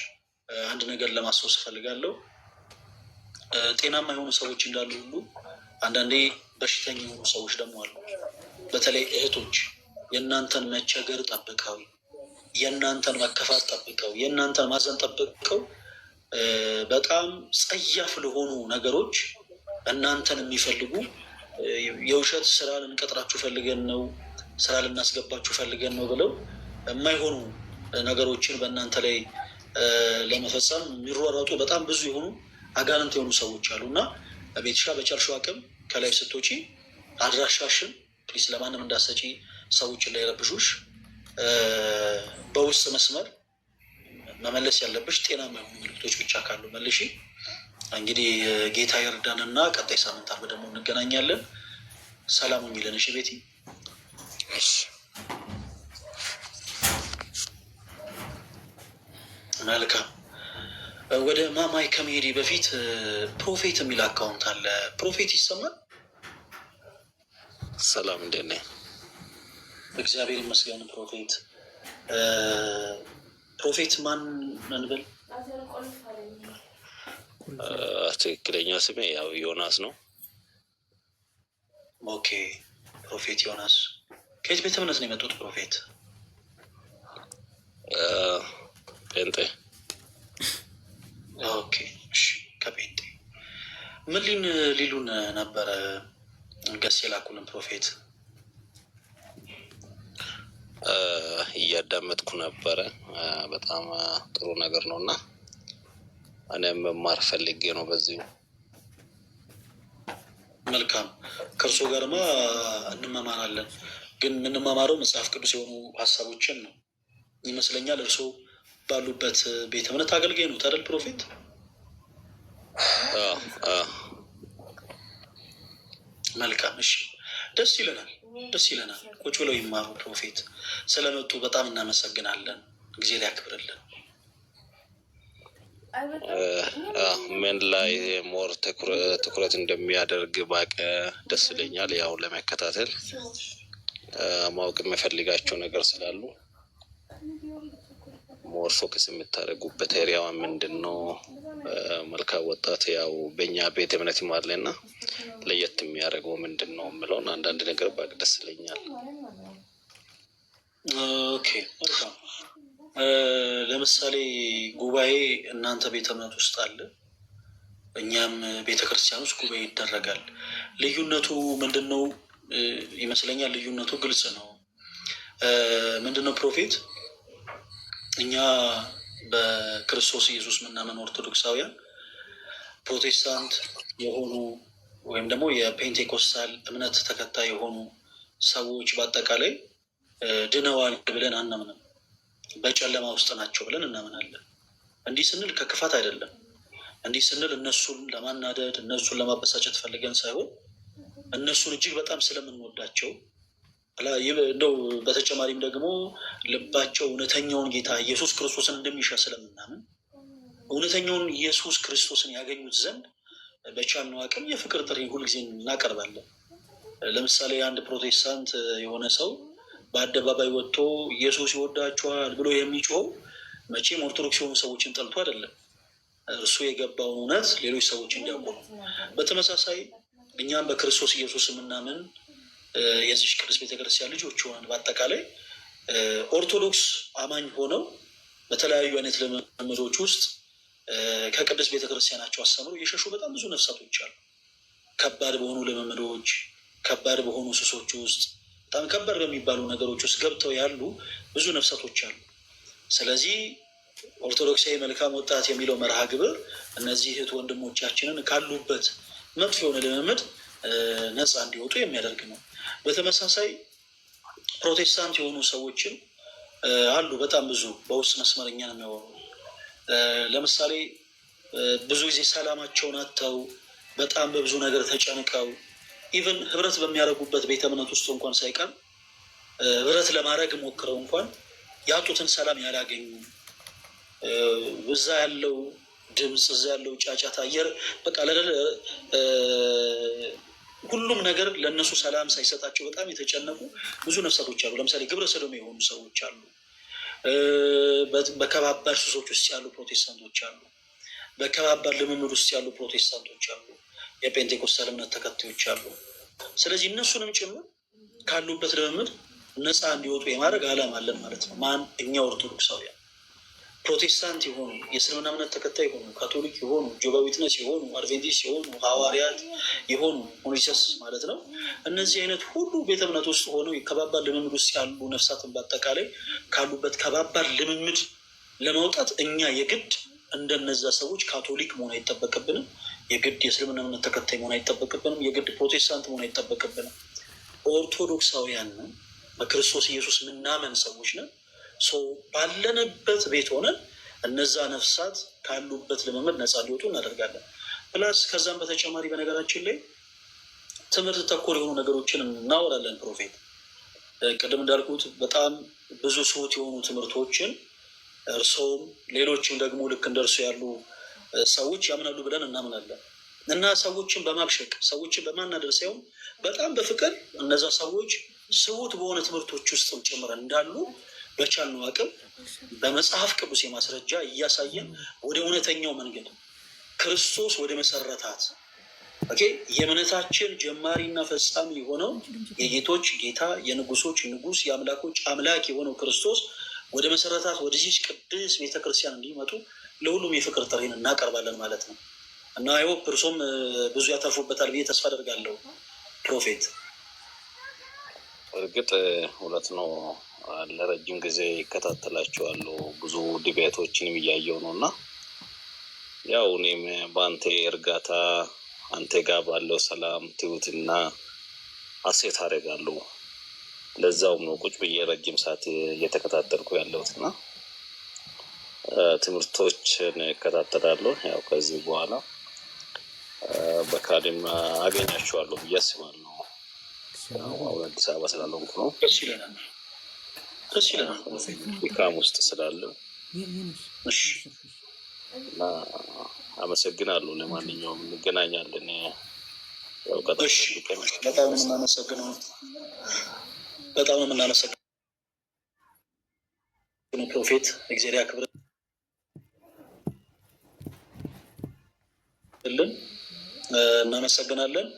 አንድ ነገር ለማስታወስ እፈልጋለሁ። ጤናማ የሆኑ ሰዎች እንዳሉ ሁሉ አንዳንዴ በሽተኛ የሆኑ ሰዎች ደግሞ አሉ። በተለይ እህቶች የእናንተን መቸገር ጠብቀው፣ የእናንተን መከፋት ጠብቀው፣ የእናንተን ማዘን ጠብቀው በጣም ጸያፍ ለሆኑ ነገሮች እናንተን የሚፈልጉ የውሸት ስራ ልንቀጥራችሁ ፈልገን ነው፣ ስራ ልናስገባችሁ ፈልገን ነው ብለው የማይሆኑ ነገሮችን በእናንተ ላይ ለመፈጸም የሚሯሯጡ በጣም ብዙ የሆኑ አጋንንት የሆኑ ሰዎች አሉ እና ቤትሻ በቻልሽው አቅም ከላይ ስትወጪ አድራሻሽን ፕሊስ ለማንም እንዳሰጪ፣ ሰዎች እንዳይረብሹሽ። በውስጥ መስመር መመለስ ያለብሽ ጤናማ የሆኑ ምልክቶች ብቻ ካሉ መልሺ። እንግዲህ ጌታ ይርዳንና ቀጣይ ሳምንት አርብ ደግሞ እንገናኛለን። ሰላሙ የሚለን እሺ ቤቲ። መልካም። ወደ ማማይ ከመሄዴ በፊት ፕሮፌት የሚል አካውንት አለ። ፕሮፌት ይሰማል? ሰላም እንዴት ነህ? እግዚአብሔር ይመስገን። ፕሮፌት ማን እንበል? ትክክለኛ ስሜ ያው ዮናስ ነው። ኦኬ ፕሮፌት ዮናስ። ከየት ቤተ እምነት ነው የመጡት ፕሮፌት? ጴንጤ። ኦኬ እሺ፣ ከጴንጤ ምን ሊሉን ነበረ ገስ የላኩልን ፕሮፌት? እያዳመጥኩ ነበረ። በጣም ጥሩ ነገር ነው እና እኔም መማር ፈልጌ ነው በዚሁ። መልካም። ከእርሶ ጋርማ እንመማራለን፣ ግን የምንመማረው መጽሐፍ ቅዱስ የሆኑ ሀሳቦችን ነው ይመስለኛል። እርሶ ባሉበት ቤተ እምነት አገልጋይ ነው አይደል ፕሮፌት? መልካም እሺ፣ ደስ ይለናል። ቁጭ ብለው ይማሩ ፕሮፌት። ስለመጡ በጣም እናመሰግናለን። ጊዜ ላይ ያክብርልን። ምን ላይ ሞር ትኩረት እንደሚያደርግ ባቀ ደስ ይለኛል። ያው ለመከታተል ማወቅ የምፈልጋቸው ነገር ስላሉ ሞር ፎከስ የምታደርጉበት ኤሪያዋ ምንድን ነው? መልካም ወጣት ያው በእኛ ቤተ እምነት ይማርለ እና ለየት የሚያደርገው ምንድን ነው የምለውን አንዳንድ ነገር ባቅ ደስ ይለኛል። ኦኬ መልካም። ለምሳሌ ጉባኤ እናንተ ቤተ እምነት ውስጥ አለ፣ እኛም ቤተክርስቲያን ውስጥ ጉባኤ ይደረጋል። ልዩነቱ ምንድን ነው ይመስለኛል? ልዩነቱ ግልጽ ነው። ምንድን ነው ፕሮፌት? እኛ በክርስቶስ ኢየሱስ ምናምን ኦርቶዶክሳውያን ፕሮቴስታንት የሆኑ ወይም ደግሞ የፔንቴኮስታል እምነት ተከታይ የሆኑ ሰዎች በአጠቃላይ ድነዋል ብለን አናምንም። በጨለማ ውስጥ ናቸው ብለን እናምናለን። እንዲህ ስንል ከክፋት አይደለም። እንዲህ ስንል እነሱን ለማናደድ እነሱን ለማበሳጨት ፈልገን ሳይሆን እነሱን እጅግ በጣም ስለምንወዳቸው እንደው በተጨማሪም ደግሞ ልባቸው እውነተኛውን ጌታ ኢየሱስ ክርስቶስን እንደሚሻ ስለምናምን እውነተኛውን ኢየሱስ ክርስቶስን ያገኙት ዘንድ በቻልነው አቅም የፍቅር ጥሪ ሁልጊዜ እናቀርባለን። ለምሳሌ አንድ ፕሮቴስታንት የሆነ ሰው በአደባባይ ወጥቶ ኢየሱስ ይወዳቸዋል ብሎ የሚጮኸው መቼም ኦርቶዶክስ የሆኑ ሰዎችን ጠልቶ አይደለም፣ እርሱ የገባውን እውነት ሌሎች ሰዎች እንዲያውቁ። በተመሳሳይ እኛም በክርስቶስ ኢየሱስ የምናምን የዚች ቅዱስ ቤተክርስቲያን ልጆች ሆነን በአጠቃላይ ኦርቶዶክስ አማኝ ሆነው በተለያዩ አይነት ልምምዶች ውስጥ ከቅዱስ ቤተክርስቲያናቸው አስተምሮ እየሸሹ በጣም ብዙ ነፍሳቶች አሉ። ከባድ በሆኑ ልምምዶች፣ ከባድ በሆኑ ሱሶች ውስጥ፣ በጣም ከባድ በሚባሉ ነገሮች ውስጥ ገብተው ያሉ ብዙ ነፍሳቶች አሉ። ስለዚህ ኦርቶዶክሳዊ መልካም ወጣት የሚለው መርሃ ግብር እነዚህ እህት ወንድሞቻችንን ካሉበት መጥፎ የሆነ ልምምድ ነፃ እንዲወጡ የሚያደርግ ነው። በተመሳሳይ ፕሮቴስታንት የሆኑ ሰዎችም አሉ በጣም ብዙ በውስጥ መስመር እኛን የሚያወሩ። ለምሳሌ ብዙ ጊዜ ሰላማቸውን አጥተው በጣም በብዙ ነገር ተጨንቀው ኢቨን ህብረት በሚያደርጉበት ቤተ እምነት ውስጥ እንኳን ሳይቀር ህብረት ለማድረግ ሞክረው እንኳን ያጡትን ሰላም ያላገኙ፣ እዛ ያለው ድምፅ፣ እዛ ያለው ጫጫታ፣ አየር በቃ ሁሉም ነገር ለእነሱ ሰላም ሳይሰጣቸው በጣም የተጨነቁ ብዙ ነፍሳቶች አሉ። ለምሳሌ ግብረ ሰዶም የሆኑ ሰዎች አሉ። በከባባድ ሱሶች ውስጥ ያሉ ፕሮቴስታንቶች አሉ። በከባባድ ልምምድ ውስጥ ያሉ ፕሮቴስታንቶች አሉ። የጴንቴኮስታል እምነት ተከታዮች አሉ። ስለዚህ እነሱንም ጭምር ካሉበት ልምምድ ነፃ እንዲወጡ የማድረግ ዓላማ አለን ማለት ነው። ማን? እኛ ኦርቶዶክሳውያን። ፕሮቴስታንት የሆኑ የእስልምና እምነት ተከታይ የሆኑ ካቶሊክ የሆኑ ጆባ ዊትነስ የሆኑ አድቬንቲስት የሆኑ ሐዋርያት የሆኑ ሞኒሰስ ማለት ነው። እነዚህ አይነት ሁሉ ቤተ እምነት ውስጥ ሆነው ከባባድ ልምምድ ውስጥ ያሉ ነፍሳትን በአጠቃላይ ካሉበት ከባባድ ልምምድ ለማውጣት እኛ የግድ እንደነዛ ሰዎች ካቶሊክ መሆን አይጠበቅብንም። የግድ የእስልምና እምነት ተከታይ መሆን አይጠበቅብንም። የግድ ፕሮቴስታንት መሆን አይጠበቅብንም። ኦርቶዶክሳውያን ነን። በክርስቶስ ኢየሱስ ምናመን ሰዎች ነን። ባለንበት ቤት ሆነን እነዛ ነፍሳት ካሉበት ልምምድ ነፃ እንዲወጡ እናደርጋለን። ፕላስ ከዛም በተጨማሪ በነገራችን ላይ ትምህርት ተኮር የሆኑ ነገሮችን እናወራለን። ፕሮፌት ቅድም እንዳልኩት በጣም ብዙ ስሁት የሆኑ ትምህርቶችን እርሶም ሌሎችም ደግሞ ልክ እንደርሱ ያሉ ሰዎች ያምናሉ ብለን እናምናለን እና ሰዎችን በማብሸቅ ሰዎችን በማናደር ሳይሆን በጣም በፍቅር እነዛ ሰዎች ስሁት በሆነ ትምህርቶች ውስጥ ጨምረን እንዳሉ በቻልነው አቅም በመጽሐፍ ቅዱስ የማስረጃ እያሳየን ወደ እውነተኛው መንገድ ክርስቶስ ወደ መሰረታት የእምነታችን ጀማሪና ፈጻሚ የሆነው የጌቶች ጌታ የንጉሶች ንጉስ የአምላኮች አምላክ የሆነው ክርስቶስ ወደ መሰረታት ወደዚች ቅድስ ቤተክርስቲያን እንዲመጡ ለሁሉም የፍቅር ጥሪን እናቀርባለን ማለት ነው እና አይሆፕ እርሶም ብዙ ያተርፉበታል ብዬ ተስፋ አደርጋለሁ። ፕሮፌት እርግጥ እውነት ነው። ለረጅም ጊዜ ይከታተላቸዋለሁ። ብዙ ዲቤቶችንም እያየው ነው እና ያው እኔም በአንተ እርጋታ አንተ ጋር ባለው ሰላም ትሁትና ሀሴት አደርጋለሁ። ለዛውም ነው ቁጭ ብዬ ረጅም ሰዓት እየተከታተልኩ ያለሁት እና ትምህርቶችን እከታተላለሁ። ያው ከዚህ በኋላ በካድም አገኛቸዋለሁ ብዬ አስባለሁ። አሁን አዲስ አበባ ስላለንኩ ነው። ኢካም ውስጥ ስላለው እና አመሰግናለሁ። ለማንኛውም እንገናኛለን። በጣም ነው የምናመሰግነው። በጣም ነው የምናመሰግነው ፕሮፌት። እግዚአብሔር ያክብርልን። እናመሰግናለን።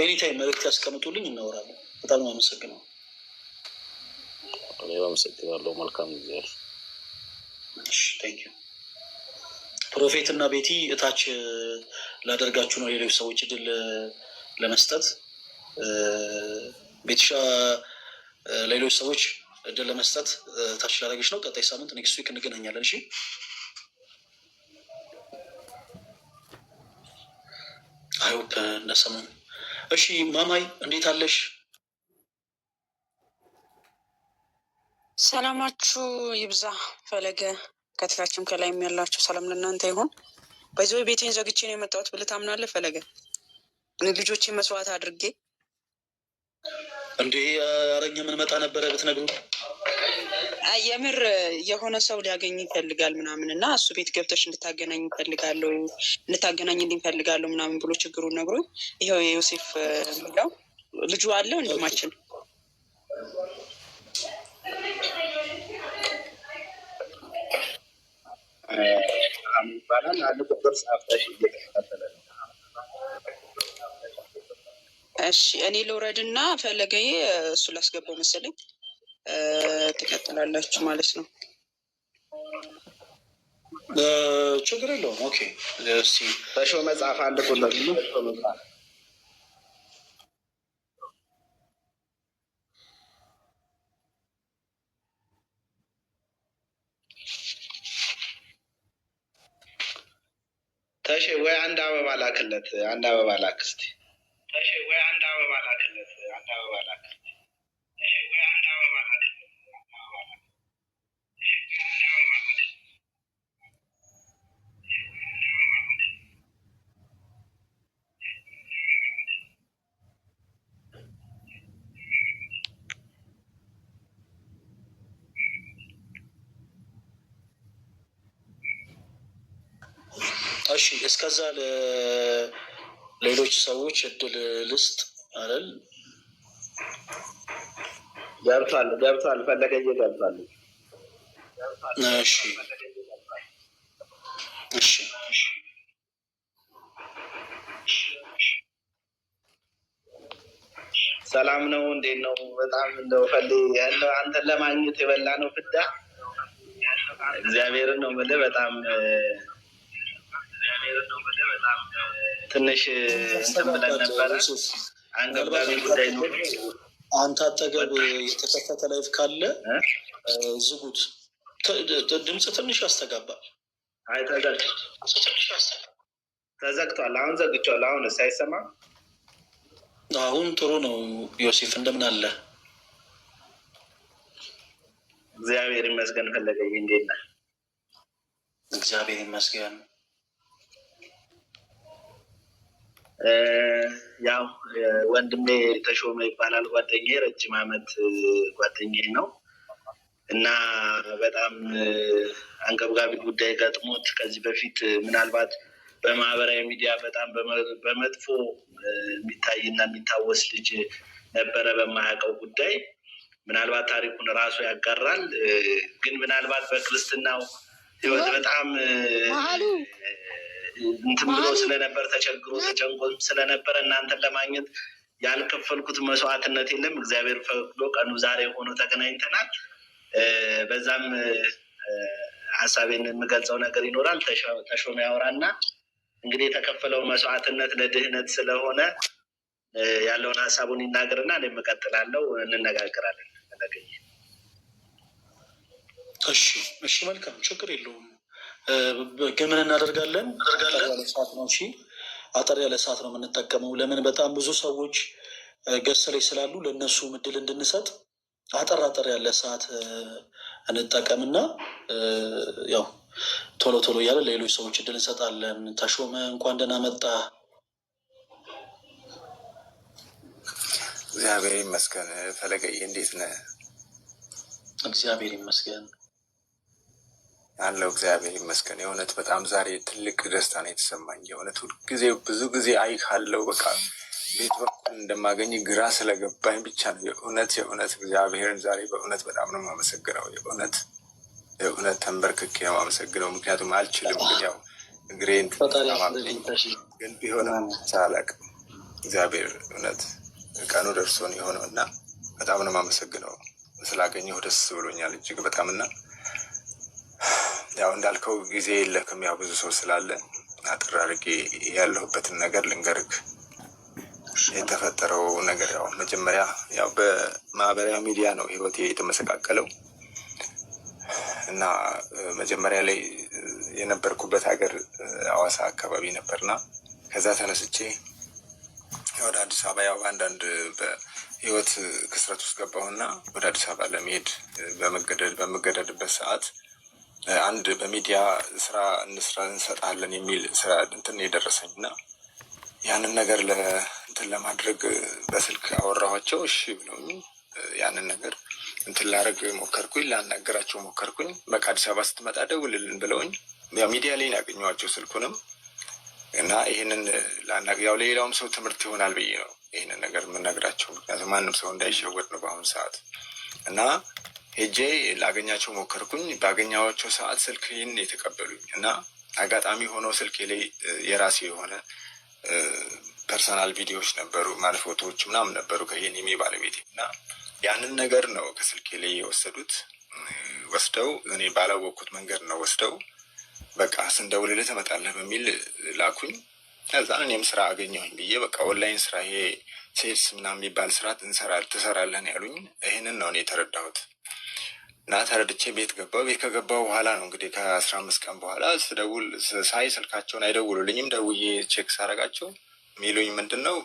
ኤኒታይም መልዕክት ያስቀምጡልኝ፣ እናወራለን። በጣም ነው የማመሰግነው። አመሰግናለሁ። መልካም ጊዜ። ቴንክ ዩ ፕሮፌት እና ቤቲ እታች ላደርጋችሁ ነው ሌሎች ሰዎች እድል ለመስጠት ቤትሻ ሌሎች ሰዎች እድል ለመስጠት እታች ላደረገች ነው። ቀጣይ ሳምንት ኔክስት ዊክ እንገናኛለን። እሺ አይሆፕ እንደሰማን። እሺ ማማይ እንዴት አለሽ? ሰላማችሁ ይብዛ። ፈለገ ከታችም ከላይም ያላችሁ ሰላም ለእናንተ ይሁን። በዚህ ቤቴን ዘግቼ ነው የመጣሁት ብለህ ታምናለህ? ፈለገ እኔ ልጆቼን መስዋዕት አድርጌ እንዴ አረኛ ምን መጣ ነበረ ብትነግሩ። የምር የሆነ ሰው ሊያገኝ ይፈልጋል ምናምን እና እሱ ቤት ገብተሽ እንድታገናኝ ይፈልጋለሁ እንድታገናኝልኝ ይፈልጋለሁ ምናምን ብሎ ችግሩን ነግሮኝ ይኸው የዮሴፍ የሚለው ልጁ አለ ወንድማችን ይባላል። አንድ ቁጥር ጻፍተሽ እየተከታተለ ነው። እሺ እኔ ልውረድና ፈለገዬ እሱ ላስገባው መሰለኝ። ትቀጥላላችሁ ማለት ነው። ችግር የለውም። ኦኬ እስቲ በሾ መጽሐፍ አንድ ቁጥር ተሽ ወይ አንድ አበባ ላክለት። አንድ አበባ ላክ እስቲ። ተሽ ወይ አንድ አበባ ላክለት። አንድ አበባ ላክ። ተሽ ወይ አንድ አበባ ላክለት። አንድ አበባ ላክ። እሺ እስከዛ ሌሎች ሰዎች እድል ልስጥ አይደል? ገብቷል። ፈለገዬ ገብቷል። እሺ እሺ ሰላም ነው። እንዴት ነው? በጣም እንደው አንተን ለማግኘት የበላ ነው ፍዳ። እግዚአብሔርን ነው የምልህ። በጣም ትንሽ እንትን ብለን ነበረ። አንገብጋቢ ጉዳይ ነው። አንተ አጠገብ የተከፈተ ላይፍ ካለ ዝጉት። ድምፅ ትንሽ ያስተጋባል። አይ ተዘግቷል። አሁን ዘግቼዋለሁ። አሁን አይሰማም? አሁን ጥሩ ነው። ዮሴፍ እንደምን አለ? እግዚአብሔር ይመስገን። ፈለገኝ እንዴት ነህ? እግዚአብሔር ይመስገን። ያው ወንድሜ ተሾመ ይባላል። ጓደኛዬ፣ ረጅም ዓመት ጓደኛዬ ነው እና በጣም አንገብጋቢ ጉዳይ ገጥሞት ከዚህ በፊት ምናልባት በማህበራዊ ሚዲያ በጣም በመጥፎ የሚታይና የሚታወስ ልጅ ነበረ። በማያውቀው ጉዳይ ምናልባት ታሪኩን ራሱ ያጋራል። ግን ምናልባት በክርስትናው ሕይወት በጣም እንትን ብሎ ስለነበር ተቸግሮ ተጨንቆ ስለነበረ እናንተን ለማግኘት ያልከፈልኩት መስዋዕትነት የለም። እግዚአብሔር ፈቅዶ ቀኑ ዛሬ ሆኖ ተገናኝተናል። በዛም ሀሳቤን የምገልጸው ነገር ይኖራል። ተሾመ ያወራና እንግዲህ የተከፈለው መስዋዕትነት ለድህነት ስለሆነ ያለውን ሀሳቡን ይናገርና እኔም እቀጥላለሁ፣ እንነጋገራለን። እሺ መልካም፣ ችግር የለውም። ግን ምን እናደርጋለን? አጠር ያለ ሰዓት ነው የምንጠቀመው። ለምን በጣም ብዙ ሰዎች ገስ ላይ ስላሉ ለእነሱ እድል እንድንሰጥ አጠር ያለ ሰዓት እንጠቀምና ያው ቶሎ እያለ ለሌሎች ሰዎች እድል እንሰጣለን። ተሾመ እንኳን ደህና መጣ። እግዚአብሔር ይመስገን። ፈለገዬ እንዴት ነህ? እግዚአብሔር ይመስገን አለው። እግዚአብሔር ይመስገን። የእውነት በጣም ዛሬ ትልቅ ደስታ ነው የተሰማኝ። የእውነት ሁልጊዜ ብዙ ጊዜ አይካለው በቃ ቤት በኩል እንደማገኝ ግራ ስለገባኝ ብቻ ነው። የእውነት እግዚአብሔርን ዛሬ በእውነት በጣም ነው የማመሰግነው። የእውነት ተንበርክኬ ነው የማመሰግነው። ምክንያቱም አልችልም፣ ግን ያው እግሬን ግን ቢሆንም ሳላቅ እግዚአብሔር እውነት ቀኑ ደርሶን የሆነው እና በጣም ነው የማመሰግነው። ስላገኘሁ ደስ ብሎኛል እጅግ በጣም እና ያው እንዳልከው ጊዜ የለክም፣ ያው ብዙ ሰው ስላለ አጥር አድርጌ ያለሁበትን ነገር ልንገርህ። የተፈጠረው ነገር ያው መጀመሪያ ያው በማህበራዊ ሚዲያ ነው ህይወቴ የተመሰቃቀለው እና መጀመሪያ ላይ የነበርኩበት ሀገር ሐዋሳ አካባቢ ነበርና ከዛ ተነስቼ ወደ አዲስ አበባ ያው አንዳንድ በህይወት ክስረት ውስጥ ገባሁና ወደ አዲስ አበባ ለመሄድ በመገደድበት ሰዓት አንድ በሚዲያ ስራ እንሰጣለን የሚል ስራ እንትን የደረሰኝ እና ያንን ነገር እንትን ለማድረግ በስልክ አወራኋቸው። እሺ ብለውኝ ያንን ነገር እንትን ላደርግ ሞከርኩኝ፣ ላናገራቸው ሞከርኩኝ። በቃ አዲስ አበባ ስትመጣ ደውልልን ብለውኝ ያው ሚዲያ ላይ ያገኘኋቸው ስልኩንም እና ይህንን ያው ለሌላውም ሰው ትምህርት ይሆናል ብዬ ነው ይህንን ነገር የምነግራቸው። ምክንያቱም ማንም ሰው እንዳይሸወድ ነው በአሁኑ ሰዓት እና ሄጄ ላገኛቸው ሞከርኩኝ። ባገኛቸው ሰዓት ስልክን የተቀበሉኝ እና አጋጣሚ ሆኖ ስልኬ ላይ የራሴ የሆነ ፐርሰናል ቪዲዮዎች ነበሩ፣ ማለት ፎቶዎች ምናምን ነበሩ ከየኔ ባለቤቴ እና ያንን ነገር ነው ከስልኬ ላይ የወሰዱት። ወስደው እኔ ባላወቅኩት መንገድ ነው ወስደው በቃ ስንደውልልህ ትመጣለህ በሚል ላኩኝ። ከዛን እኔም ስራ አገኘሁኝ ብዬ በቃ ኦንላይን ስራ ይሄ ሴልስ ምናምን የሚባል ስራ ትሰራለህ ያሉኝ። ይህንን ነው እኔ የተረዳሁት እና ተረድቼ ቤት ገባሁ። ቤት ከገባሁ በኋላ ነው እንግዲህ ከ15 ቀን በኋላ ስደውል ሳይ ስልካቸውን አይደውሉልኝም። ደውዬ ቼክ ሳረጋቸው የሚሉኝ ምንድን ነው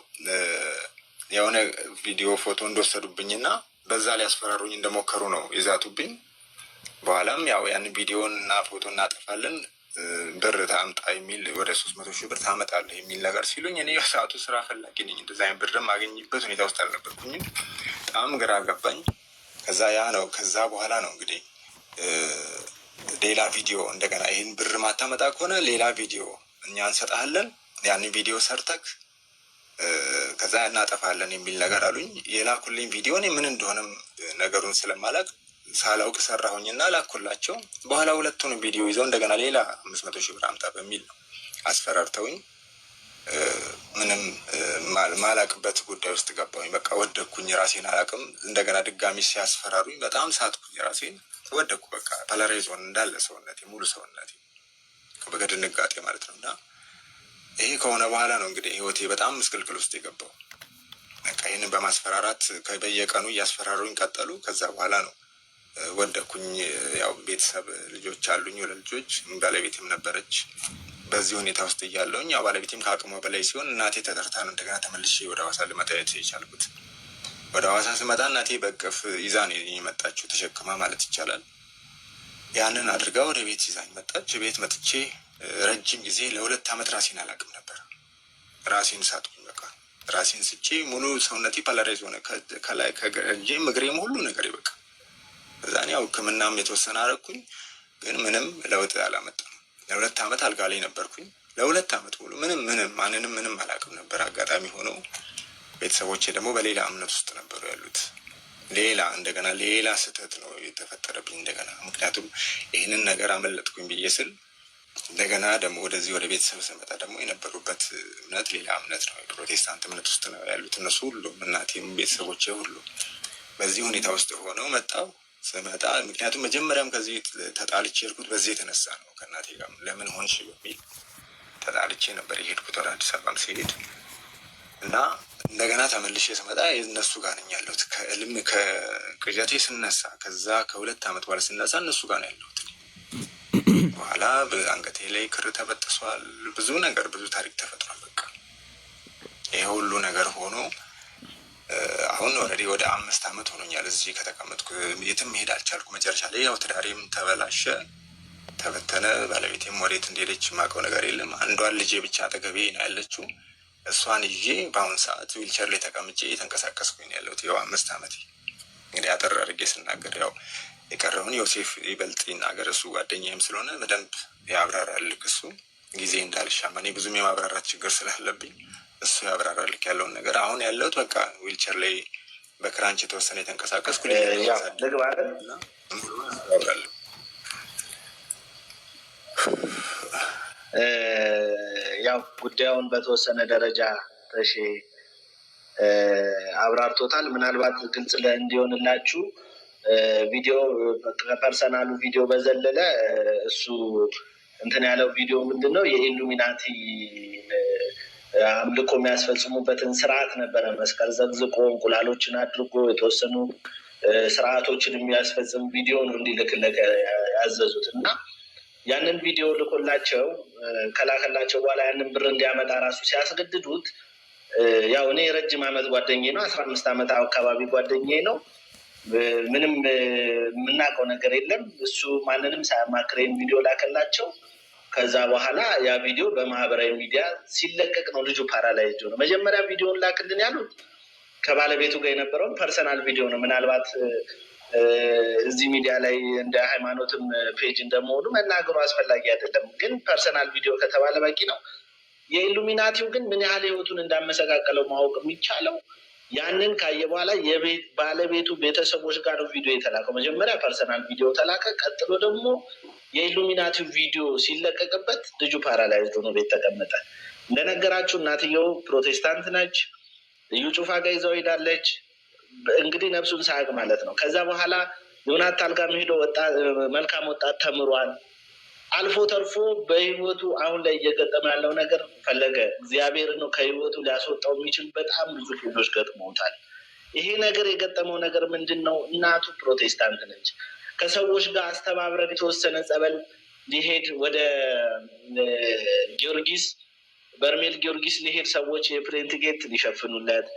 የሆነ ቪዲዮ ፎቶ እንደወሰዱብኝና በዛ ሊያስፈራሩኝ እንደሞከሩ ነው የዛቱብኝ። በኋላም ያው ያን ቪዲዮን እና ፎቶ እናጠፋለን ብር ታምጣ የሚል ወደ 300 ሺህ ብር ታመጣለህ የሚል ነገር ሲሉኝ እኔ ሰዓቱ ስራ ፈላጊ ነኝ፣ እንደዛ አይነት ብር ማገኝበት ሁኔታ ውስጥ አልነበርኩኝም። በጣም ግራ ገባኝ። ከዛ በኋላ ነው እንግዲህ ሌላ ቪዲዮ እንደገና ይህን ብር ማታመጣ ከሆነ ሌላ ቪዲዮ እኛ እንሰጣለን ያንን ቪዲዮ ሰርተክ ከዛ እናጠፋለን የሚል ነገር አሉኝ። የላኩልኝ ቪዲዮ እኔ ምን እንደሆነም ነገሩን ስለማላቅ ሳላውቅ ሰራሁኝና ላኩላቸው። በኋላ ሁለቱን ቪዲዮ ይዘው እንደገና ሌላ 500,000 ብር አምጣ በሚል ነው አስፈራርተውኝ ምንም ማላቅበት ጉዳይ ውስጥ ገባሁኝ። በቃ ወደኩኝ፣ ራሴን አላቅም። እንደገና ድጋሚ ሲያስፈራሩኝ በጣም ሳትኩኝ፣ ራሴን ወደኩ። በቃ ፓላራይዞን እንዳለ ሰውነቴ፣ ሙሉ ሰውነቴ በድንጋጤ ማለት ነው። እና ይሄ ከሆነ በኋላ ነው እንግዲህ ህይወቴ በጣም ምስቅልቅል ውስጥ የገባው። በቃ ይህንን በማስፈራራት በየቀኑ እያስፈራሩኝ ቀጠሉ። ከዛ በኋላ ነው ወደኩኝ። ያው ቤተሰብ ልጆች አሉኝ፣ 2 ልጆች፣ ባለቤቴም ነበረች። በዚህ ሁኔታ ውስጥ እያለውኝ ያው ባለቤቴም ከአቅሟ በላይ ሲሆን እናቴ ተጠርታ ነው እንደገና ተመልሼ ወደ ሐዋሳ ልመጣ የቻልኩት። ወደ ሐዋሳ ስመጣ እናቴ በእቅፍ ይዛ ነው የመጣችው፣ ተሸክማ ማለት ይቻላል። ያንን አድርጋ ወደ ቤት ይዛኝ መጣች። ቤት መጥቼ ረጅም ጊዜ ለ2 ዓመት ራሴን አላቅም ነበር። ራሴን ሳትኩኝ። በቃ ራሴን ስቼ ሙሉ ሰውነቴ ፓላራይዝ ሆነ፣ ከላይ ከእጄም እግሬም ሁሉ ነገር በቃ። እዛኔ ያው ሕክምናም የተወሰነ አረኩኝ፣ ግን ምንም ለውጥ አላመጣም። ለ2 ዓመት አልጋ ላይ ነበርኩኝ። ለ2 ዓመት ሙሉ ምንም ማንንም ምንም አላቅም ነበር። አጋጣሚ ሆኖ ቤተሰቦቼ ደግሞ በሌላ እምነት ውስጥ ነበሩ ያሉት። እንደገና ሌላ ስህተት ነው የተፈጠረብኝ እንደገና። ምክንያቱም ይህንን ነገር አመለጥኩኝ ብዬ ስል እንደገና ደግሞ ወደዚህ ወደ ቤተሰብ ስመጣ ደግሞ የነበሩበት እምነት ሌላ እምነት ነው። የፕሮቴስታንት እምነት ውስጥ ነው ያሉት እነሱ ሁሉም፣ እናቴም ቤተሰቦቼ ሁሉ። በዚህ ሁኔታ ውስጥ ሆነው ስመጣ ምክንያቱም መጀመሪያም ከዚህ ተጣልቼ የሄድኩት በዚህ የተነሳ ነው። ከእናቴ ጋር ለምን ሆንሽ በሚል ተጣልቼ ነበር የሄድኩት ወደ አዲስ አበባም ሲሄድ እና እንደገና ተመልሼ ስመጣ እነሱ ጋር ነኝ ያለሁት። ከቅዠቴ ስነሳ ከዛ ከ2 ዓመት በኋላ ስነሳ እነሱ ጋር ነው ያለሁት። በኋላ አንገቴ ላይ ክር ተበጥሷል። ብዙ ታሪክ ተፈጥሯል። በቃ ይሄ ሁሉ ነገር ሆኖ አሁን ኦልሬዲ ወደ 5 ዓመት ሆኖኛል እዚህ ከተቀመጥኩ። የትም መሄድ አልቻልኩ። መጨረሻ ላይ ያው ትዳሬም ተበላሸ፣ ተበተነ። ባለቤቴም ወዴት እንደሄደች የማውቀው ነገር የለም። አንዷን ልጄ ብቻ አጠገቤ ነው ያለችው። እሷን ይዤ በአሁኑ ሰዓት ዊልቸር ላይ ተቀምጬ የተንቀሳቀስኩኝ ያለሁት ያው 5 ዓመቴ። እንግዲህ አጠር አድርጌ ስናገር ያው የቀረውን ዮሴፍ ይበልጥ ይናገር፣ እሱ ጓደኛዬም ስለሆነ በደንብ ያብራራልክ። እሱ ጊዜ እንዳልሻማ እኔ ብዙም የማብራራት ችግር ስላለብኝ እሱ ያብራራልክ ያለውን ነገር። አሁን ያለሁት በቃ ዊልቸር ላይ በክራንች የተወሰነ የተንቀሳቀስኩ ያው ጉዳዩን በተወሰነ ደረጃ ተሼ አብራርቶታል። ምናልባት ግልጽ እንዲሆንላችሁ ቪዲዮ ከፐርሰናሉ ቪዲዮ በዘለለ እሱ እንትን ያለው ቪዲዮ ምንድን ነው የኢሉሚናቲ አምልኮ የሚያስፈጽሙበትን ስርዓት ነበረ። መስቀል ዘግዝቆ እንቁላሎችን አድርጎ የተወሰኑ ስርዓቶችን የሚያስፈጽም ቪዲዮ ነው እንዲልክለት ያዘዙት እና ያንን ቪዲዮ ልኮላቸው ከላከላቸው በኋላ ያንን ብር እንዲያመጣ ራሱ ሲያስገድዱት ያው እኔ ረጅም ዓመት ጓደኛዬ ነው፣ 15 ዓመት አካባቢ ጓደኛዬ ነው። ምንም የምናውቀው ነገር የለም። እሱ ማንንም ሳያማክረኝ ቪዲዮ ላከላቸው። ከዛ በኋላ ያ ቪዲዮ በማህበራዊ ሚዲያ ሲለቀቅ ነው ልጁ ፓራላይዝድ ነው። መጀመሪያ ቪዲዮን ላክልን ያሉት ከባለቤቱ ጋር የነበረውን ፐርሰናል ቪዲዮ ነው። ምናልባት እዚህ ሚዲያ ላይ እንደ ሃይማኖትም ፔጅ እንደመሆኑ መናገሩ አስፈላጊ አይደለም፣ ግን ፐርሰናል ቪዲዮ ከተባለ በቂ ነው። የኢሉሚናቲው ግን ምን ያህል ህይወቱን እንዳመሰቃቀለው ማወቅ የሚቻለው ያንን ካየ በኋላ ባለቤቱ ቤተሰቦች ጋር ነው ቪዲዮ የተላከው። መጀመሪያ ፐርሰናል ቪዲዮ ተላከ። ቀጥሎ ደግሞ የኢሉሚናቲው ቪዲዮ ሲለቀቅበት ልጁ ፓራላይዝድ ሆኖ ቤት ተቀመጠ። እንደነገራችሁ እናትየው ፕሮቴስታንት ነች። ልዩ ጩፋ ጋር ይዘው ሄዳለች። እንግዲህ ነፍሱን ሳያውቅ ማለት ነው። ከዛ በኋላ ዮናታን ጋር ሄዶ መልካም ወጣት ተምሯል። አልፎ ተርፎ በህይወቱ አሁን ላይ እየገጠመ ያለው ነገር ፈለገ እግዚአብሔር ነው ከህይወቱ ሊያስወጣው የሚችል በጣም ብዙ ፊልዶች ገጥመውታል። ይሄ ነገር የገጠመው ነገር ምንድን ነው? እናቱ ፕሮቴስታንት ነች። ከሰዎች ጋር አስተባብረን የተወሰነ ጸበል ሊሄድ ወደ ጊዮርጊስ በርሜል ጊዮርጊስ ሊሄድ ሰዎች የፕሬንት ጌት ሊሸፍኑለት፣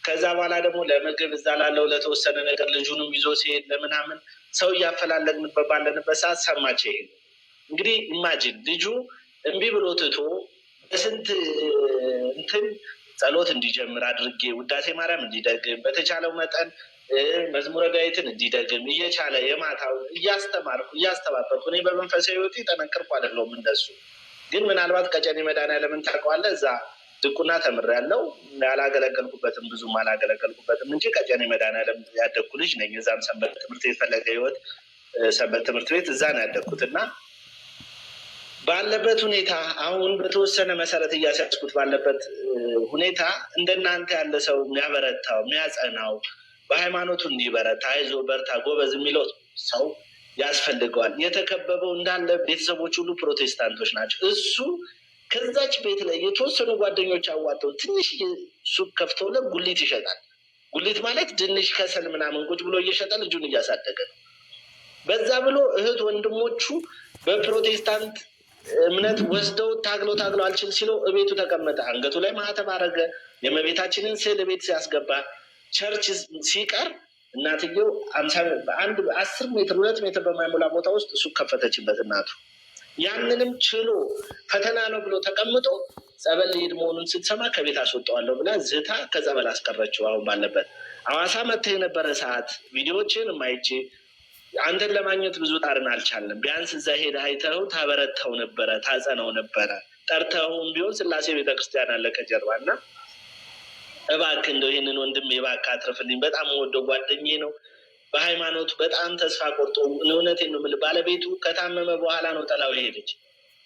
ከዛ በኋላ ደግሞ ለምግብ እዛ ላለው ለተወሰነ ነገር ልጁንም ይዞ ሲሄድ ለምናምን ሰው እያፈላለግንበት ባለንበት ሰዓት ሰማች። ይሄ እንግዲህ ኢማጂን ልጁ እምቢ ብሎ ትቶ በስንት እንትን ጸሎት እንዲጀምር አድርጌ ውዳሴ ማርያም እንዲደግም በተቻለው መጠን መዝሙረ ዳዊትን እንዲደግም እየቻለ የማታው እያስተባበርኩ እኔ በመንፈሳዊ ህይወቴ ጠነክርኩ አይደለሁም እንደሱ ግን ምናልባት ቀጨኔ መድኃኔዓለምን ታውቀዋለህ? እዛ ድቁና ተምሬያለሁ። ያላገለገልኩበትም ብዙም አላገለገልኩበትም እንጂ ቀጨኔ መድኃኔዓለም ያደግኩ ልጅ ነኝ። እዛም ሰንበት ትምህርት ቤት ፈለገ ሕይወት ሰንበት ትምህርት ቤት እዛ ነው ያደግኩት እና ባለበት ሁኔታ አሁን በተወሰነ መሰረት እያስያዝኩት ባለበት ሁኔታ እንደናንተ ያለ ሰው የሚያበረታው የሚያጸናው በሃይማኖቱ እንዲበረታ አይዞ በርታ ጎበዝ የሚለው ሰው ያስፈልገዋል። የተከበበው እንዳለ ቤተሰቦች ሁሉ ፕሮቴስታንቶች ናቸው። እሱ ከዛች ቤት ላይ የተወሰኑ ጓደኞች አዋጠው ትንሽ ሱቅ ከፍተውለት ጉሊት ይሸጣል። ጉሊት ማለት ድንሽ ከሰል ምናምን ቁጭ ብሎ እየሸጠ ልጁን እያሳደገ ነው። በዛ ብሎ እህት ወንድሞቹ በፕሮቴስታንት እምነት ወስደው ታግለው አልችል ሲለው እቤቱ ተቀመጠ። አንገቱ ላይ ማህተብ አረገ። የእመቤታችንን ስዕል ቤት ሲያስገባ ቸርች ሲቀር እናትየው 10 ሜትር 2 ሜትር በማይሞላ ቦታ ውስጥ ሱቅ ከፈተችበት እናቱ። ያንንም ችሎ ፈተና ነው ብሎ ተቀምጦ ጸበል ሊሄድ መሆኑን ስትሰማ ከቤት አስወጣዋለሁ ብላ ዝታ ከጸበል አስቀረችው። አሁን ባለበት ሐዋሳ መጥተህ የነበረ ሰዓት ቪዲዮዎችን ማይቼ አንተን ለማግኘት ብዙ ጣርን አልቻለም። ቢያንስ እዛ ሄደ አይተኸው ታበረታው ነበረ፣ ታጸነው ነበረ። ጠርተኸውም ቢሆን ስላሴ ቤተክርስቲያን አለ ከጀርባ እና እባክህ እንደው ይህንን ወንድም እባክህ አትርፍልኝ። በጣም ወደው ጓደኛዬ ነው። በሃይማኖቱ በጣም ተስፋ ቆርጦ እውነቴን ነው የምልህ ባለቤቱ ከታመመ በኋላ ነው ጥላው ሄደች።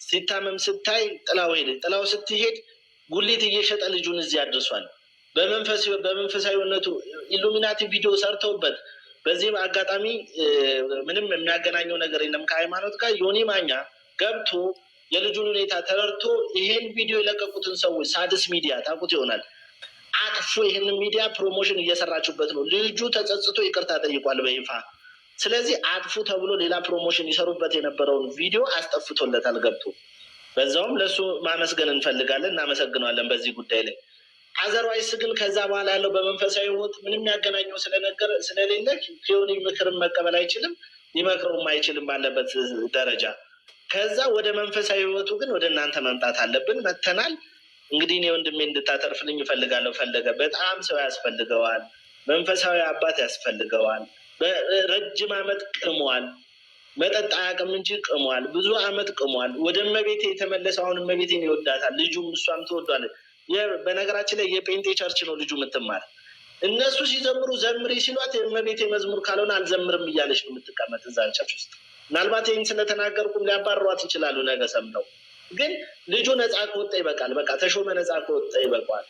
ሲታመም ስታይ ጥላው ሄደች። ጥላው ስትሄድ ጉሊት እየሸጠ ልጁን እዚህ አድርሷል። በመንፈሳዊነቱ ኢሉሚናቲ ቪዲዮ ሰርተውበት በዚህም አጋጣሚ ምንም የሚያገናኘው ነገር የለም ከሃይማኖት ጋር። ዮኒ ማኛ ገብቶ የልጁን ሁኔታ ተረድቶ ይሄን ቪዲዮ የለቀቁትን ሰዎች ሳድስ ሚዲያ ታውቁት ይሆናል አጥፎ ይህንን ሚዲያ ፕሮሞሽን እየሰራችሁበት ነው። ልጁ ተጸጽቶ ይቅርታ ጠይቋል በይፋ። ስለዚህ አጥፉ ተብሎ ሌላ ፕሮሞሽን ይሰሩበት የነበረውን ቪዲዮ አስጠፍቶለታል ገብቶ። በዛውም ለእሱ ማመስገን እንፈልጋለን፣ እናመሰግነዋለን በዚህ ጉዳይ ላይ። አዘርዋይስ ግን ከዛ በኋላ ያለው በመንፈሳዊ ሕይወት ምንም ያገናኘው ስለነገር ስለሌለ ሆኒ ምክርን መቀበል አይችልም፣ ሊመክረውም አይችልም ባለበት ደረጃ። ከዛ ወደ መንፈሳዊ ሕይወቱ ግን ወደ እናንተ መምጣት አለብን። መተናል። እንግዲህ እኔ ወንድሜ እንድታተርፍልኝ እፈልጋለሁ። ፈለገ በጣም ሰው ያስፈልገዋል፣ መንፈሳዊ አባት ያስፈልገዋል። በረጅም ዓመት ቅሟል። መጠጥ አያውቅም እንጂ ቅሟል። ብዙ ዓመት ቅሟል። ወደ እመቤቴ የተመለሰ አሁን እመቤቴን ይወዳታል። ልጁም እሷም ትወዷለች። በነገራችን ላይ የጴንጤ ቸርች ነው ልጁ የምትማር። እነሱ ሲዘምሩ ዘምሪ ሲሏት የእመቤቴ መዝሙር ካልሆነ አልዘምርም እያለች ነው የምትቀመጥ እዛ ቸርች ውስጥ። ምናልባት ይህን ስለተናገርኩም ሊያባሯት ይችላሉ ነገ ሰምተው። ግን ልጁ ነፃ ከወጣ ይበቃል። በቃ ተሾመ ነፃ ከወጣ ይበቃል።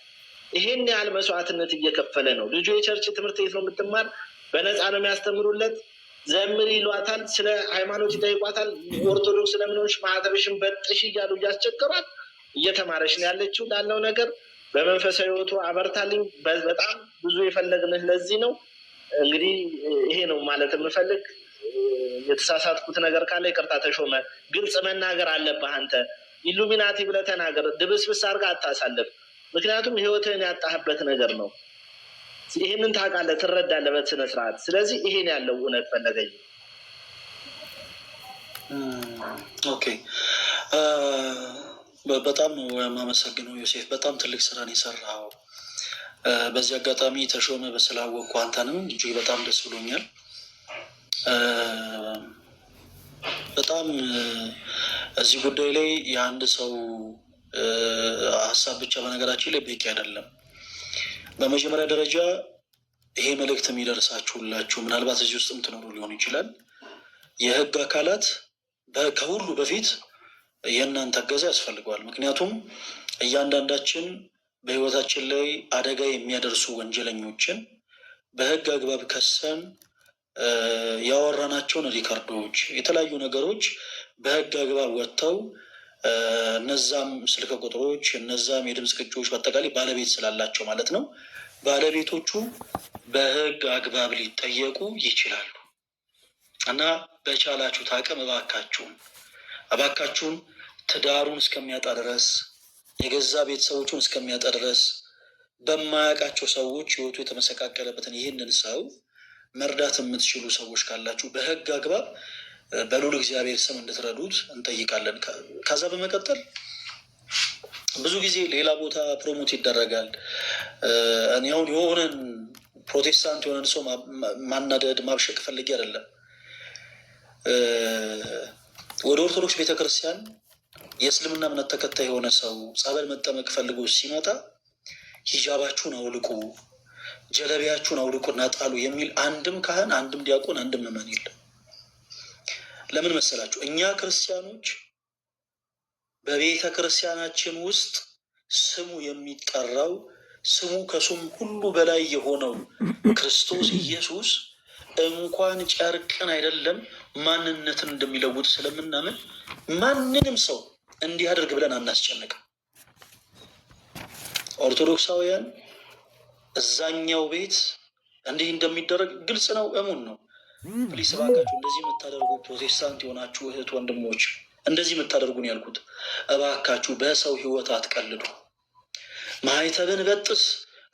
ይሄን ያህል መስዋዕትነት እየከፈለ ነው ልጁ። የቸርች ትምህርት ቤት ነው የምትማር። በነፃ ነው የሚያስተምሩለት። ዘምሪ ይሏታል። ስለ ሃይማኖት ይጠይቋታል። ኦርቶዶክስ ስለምኖች ማህተብሽን በጥሽ እያሉ እያስቸገሯት እየተማረች ነው ያለችው። ላለው ነገር በመንፈሳዊ ሕይወቱ አበርታልኝ። በጣም ብዙ የፈለግንህ ለዚህ ነው። እንግዲህ ይሄ ነው ማለት የምፈልግ። የተሳሳትኩት ነገር ካለ ይቅርታ ተሾመ። ግልጽ መናገር አለብህ አንተ። ኢሉሚናቲ ብለህ ተናገር። ድብስብስ አድርገህ አታሳልፍ። ምክንያቱም ህይወትህን ያጣህበት ነገር ነው። ይህንን ታውቃለህ፣ ትረዳለህ በስነ ስርዓት። ስለዚህ ይሄን ያለው እውነት ፈለገኝ። ኦኬ፣ በጣም ነው የማመሰግነው ዮሴፍ። በጣም ትልቅ ስራን የሰራው። በዚህ አጋጣሚ ተሾመ በስላወቅኩ አንተንም እጅግ በጣም ደስ ብሎኛል። በጣም እዚህ ጉዳይ ላይ የአንድ ሰው ሀሳብ ብቻ በነገራችን ላይ በቂ አይደለም። በመጀመሪያ ደረጃ ይሄ መልእክት የሚደርሳችሁ ሁላችሁ ምናልባት እዚህ ውስጥም ትኖሩ ሊሆን ይችላል። የህግ አካላት ከሁሉ በፊት የእናንተ እገዛ ያስፈልገዋል። ምክንያቱም እያንዳንዳችን በህይወታችን ላይ አደጋ የሚያደርሱ ወንጀለኞችን በህግ አግባብ ከሰን ያወራናቸውን ሪካርዶች፣ የተለያዩ ነገሮች በህግ አግባብ ወጥተው እነዛም ስልክ ቁጥሮች እነዛም የድምፅ ቅጂዎች በአጠቃላይ ባለቤት ስላላቸው ማለት ነው ባለቤቶቹ በህግ አግባብ ሊጠየቁ ይችላሉ እና በቻላችሁት አቅም እባካችሁን ትዳሩን እስከሚያጣ ድረስ የገዛ ቤተሰቦቹን እስከሚያጣ ድረስ በማያውቃቸው ሰዎች ህይወቱ የተመሰቃቀለበትን ይህንን ሰው መርዳት የምትችሉ ሰዎች ካላችሁ በህግ አግባብ በልዑል እግዚአብሔር ስም እንድትረዱት እንጠይቃለን። ከዛ በመቀጠል ብዙ ጊዜ ሌላ ቦታ ፕሮሞት ይደረጋል። እኔ አሁን የሆነን ፕሮቴስታንት የሆነን ሰው ማናደድ ማብሸቅ ፈልጌ አይደለም። ወደ ኦርቶዶክስ ቤተክርስቲያን የእስልምና እምነት ተከታይ የሆነ ሰው ጸበል መጠመቅ ፈልጎ ሲመጣ ሂጃባችሁን አውልቁ፣ ጀለቢያችሁን አውልቁና ጣሉ የሚል አንድም ካህን፣ አንድም ዲያቆን፣ አንድም ምዕመን የለም። ለምን መሰላችሁ? እኛ ክርስቲያኖች በቤተ ክርስቲያናችን ውስጥ ስሙ የሚጠራው ስሙ ከስም ሁሉ በላይ የሆነው ክርስቶስ ኢየሱስ እንኳን ጨርቅን አይደለም ማንነትን እንደሚለውጥ ስለምናምን ማንንም ሰው እንዲህ አድርግ ብለን አናስጨንቅም። ኦርቶዶክሳውያን እዛኛው ቤት እንዲህ እንደሚደረግ ግልጽ ነው፣ እሙን ነው። ፕሊስ እባካችሁ እንደዚህ የምታደርጉ ፕሮቴስታንት የሆናችሁ እህት ወንድሞች፣ እንደዚህ የምታደርጉን ያልኩት እባካችሁ በሰው ህይወት አትቀልዱ። ማህተብን በጥስ፣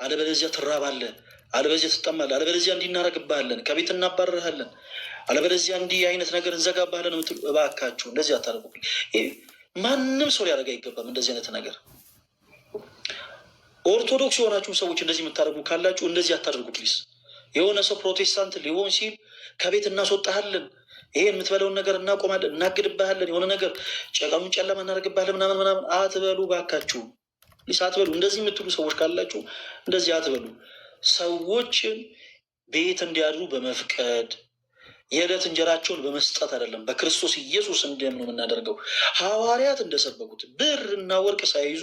አለበለዚያ ትራባለህ፣ አለበለዚያ ትጠማለህ፣ አለበለዚያ እንዲህ እናደርግብሃለን፣ ከቤት እናባረርሃለን፣ አለበለዚያ እንዲህ አይነት ነገር እንዘጋብሃለን የምትሉ እባካችሁ እንደዚህ አታደርጉ። ማንም ሰው ሊያደርግ አይገባም እንደዚህ አይነት ነገር። ኦርቶዶክስ የሆናችሁ ሰዎች እንደዚህ የምታደርጉ ካላችሁ እንደዚህ አታደርጉ ፕሊስ። የሆነ ሰው ፕሮቴስታንት ሊሆን ሲል ከቤት እናስወጣሃለን፣ ይሄን የምትበለውን ነገር እናቆማለን፣ እናግድብሃለን፣ የሆነ ነገር ጨቀኑን ጨለማ እናደርግብሃለን ምናምን ምናምን አትበሉ ባካችሁ ፕሊስ አትበሉ። እንደዚህ የምትሉ ሰዎች ካላችሁ እንደዚህ አትበሉ። ሰዎችን ቤት እንዲያድሩ በመፍቀድ የዕለት እንጀራቸውን በመስጠት አይደለም፣ በክርስቶስ ኢየሱስ እንዲያምኑ የምናደርገው። ሐዋርያት እንደሰበኩት ብር እና ወርቅ ሳይዙ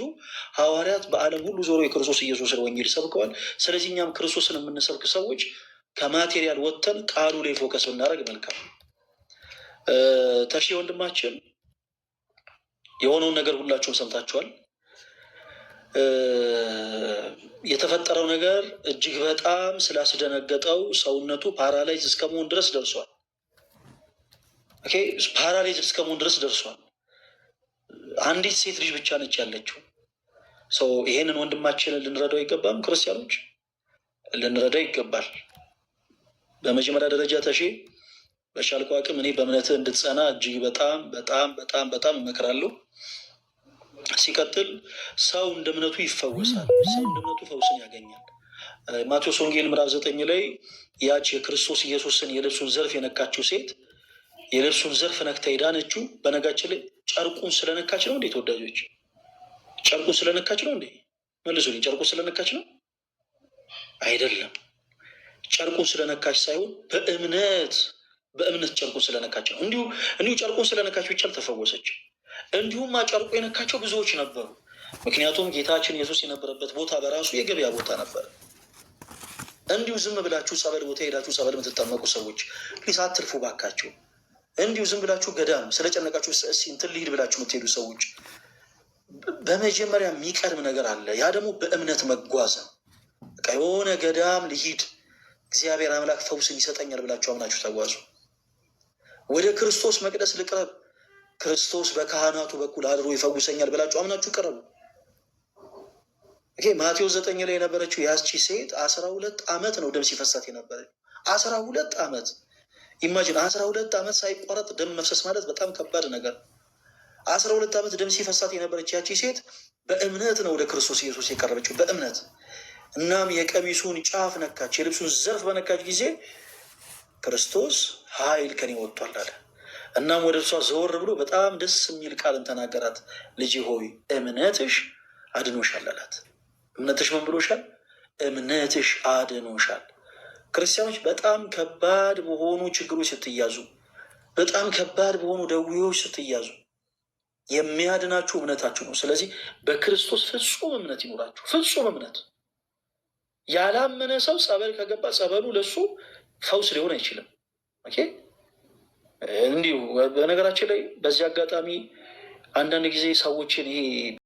ሐዋርያት በዓለም ሁሉ ዞሮ የክርስቶስ ኢየሱስን ወንጌል ሰብከዋል። ስለዚህ እኛም ክርስቶስን የምንሰብክ ሰዎች ከማቴሪያል ወጥተን ቃሉ ላይ ፎከስ ብናደርግ መልካም። ተሺ ወንድማችን የሆነውን ነገር ሁላችሁም ሰምታችኋል። የተፈጠረው ነገር እጅግ በጣም ስላስደነገጠው ሰውነቱ ፓራላይዝ እስከመሆን ድረስ ደርሷል። ፓራላይዝ እስከመሆን ድረስ ደርሷል። አንዲት ሴት ልጅ ብቻ ነች ያለችው። ይሄንን ወንድማችንን ልንረዳው አይገባም? ክርስቲያኖች ልንረዳው ይገባል። በመጀመሪያ ደረጃ ተሺ በሻልከው አቅም እኔ በእምነትህ እንድትጸና እጅግ በጣም በጣም በጣም በጣም እመክራለሁ። ሲቀጥል ሰው እንደ እምነቱ ይፈወሳል። ሰው እንደ እምነቱ ፈውስን ያገኛል። ማቴዎስ ወንጌል ምዕራፍ 9 ላይ ያች የክርስቶስ ኢየሱስን የልብሱን ዘርፍ የነካችው ሴት የልብሱን ዘርፍ ነክታ የዳነችው በነጋችን ላይ ጨርቁን ስለነካች ነው እንዴ? ተወዳጆች ጨርቁን ስለነካች ነው እንዴ? መልሱልኝ። ጨርቁን ስለነካች ነው አይደለም። ጨርቁን ስለነካች ሳይሆን በእምነት ጨርቁን ስለነካች ነው። እንዲሁ ጨርቁን ስለነካች ብቻ አልተፈወሰች። እንዲሁም ጨርቁ የነካቸው ብዙዎች ነበሩ። ምክንያቱም ጌታችን ኢየሱስ የነበረበት ቦታ በራሱ የገበያ ቦታ ነበር። እንዲሁ ዝም ብላችሁ ጸበል ቦታ ሄዳችሁ ጸበል የምትጠመቁ ሰዎች ፕሊስ አትልፉ ባካችሁ። እንዲሁ ዝም ብላችሁ ገዳም ስለጨነቃችሁ እንትን ልሂድ ብላችሁ የምትሄዱ ሰዎች በመጀመሪያ የሚቀድም ነገር አለ። ያ ደግሞ በእምነት መጓዝ ነው። በቃ የሆነ ገዳም ልሂድ እግዚአብሔር አምላክ ፈውስን ይሰጠኛል ብላችሁ አምናችሁ ተጓዙ። ወደ ክርስቶስ መቅደስ ልቅረብ ክርስቶስ በካህናቱ በኩል አድሮ ይፈውሰኛል ብላችሁ አምናችሁ ቀረቡ። ማቴዎስ 9 ላይ የነበረችው ያቺ ሴት 12 ዓመት ነው ደም ሲፈሳት የነበረች። 12 ዓመት ኢማጂን፣ 12 ዓመት ሳይቋረጥ ደም መፍሰስ ማለት በጣም ከባድ ነገር። 12 ዓመት ደም ሲፈሳት የነበረች ያቺ ሴት በእምነት ነው ወደ ክርስቶስ ኢየሱስ የቀረበችው፣ በእምነት። እናም የቀሚሱን ጫፍ ነካች። የልብሱን ዘርፍ በነካች ጊዜ ክርስቶስ ኃይል ከኔ ወጥቷል አለ። እናም ወደ እርሷ ዘወር ብሎ በጣም ደስ የሚል ቃልን ተናገራት። ልጅ ሆይ እምነትሽ አድኖሻል አላት። እምነትሽ ምን ብሎሻል? እምነትሽ አድኖሻል። ክርስቲያኖች በጣም ከባድ በሆኑ ችግሮች ስትያዙ፣ በጣም ከባድ በሆኑ ደዌዎች ስትያዙ የሚያድናችሁ እምነታችሁ ነው። ስለዚህ በክርስቶስ ፍጹም እምነት ይኖራችሁ። ፍጹም እምነት። ያላመነ ሰው ጸበል ከገባ ጸበሉ ለሱ ፈውስ ሊሆን አይችልም። እንዲሁ በነገራችን ላይ በዚህ አጋጣሚ አንዳንድ ጊዜ ሰዎችን ይሄ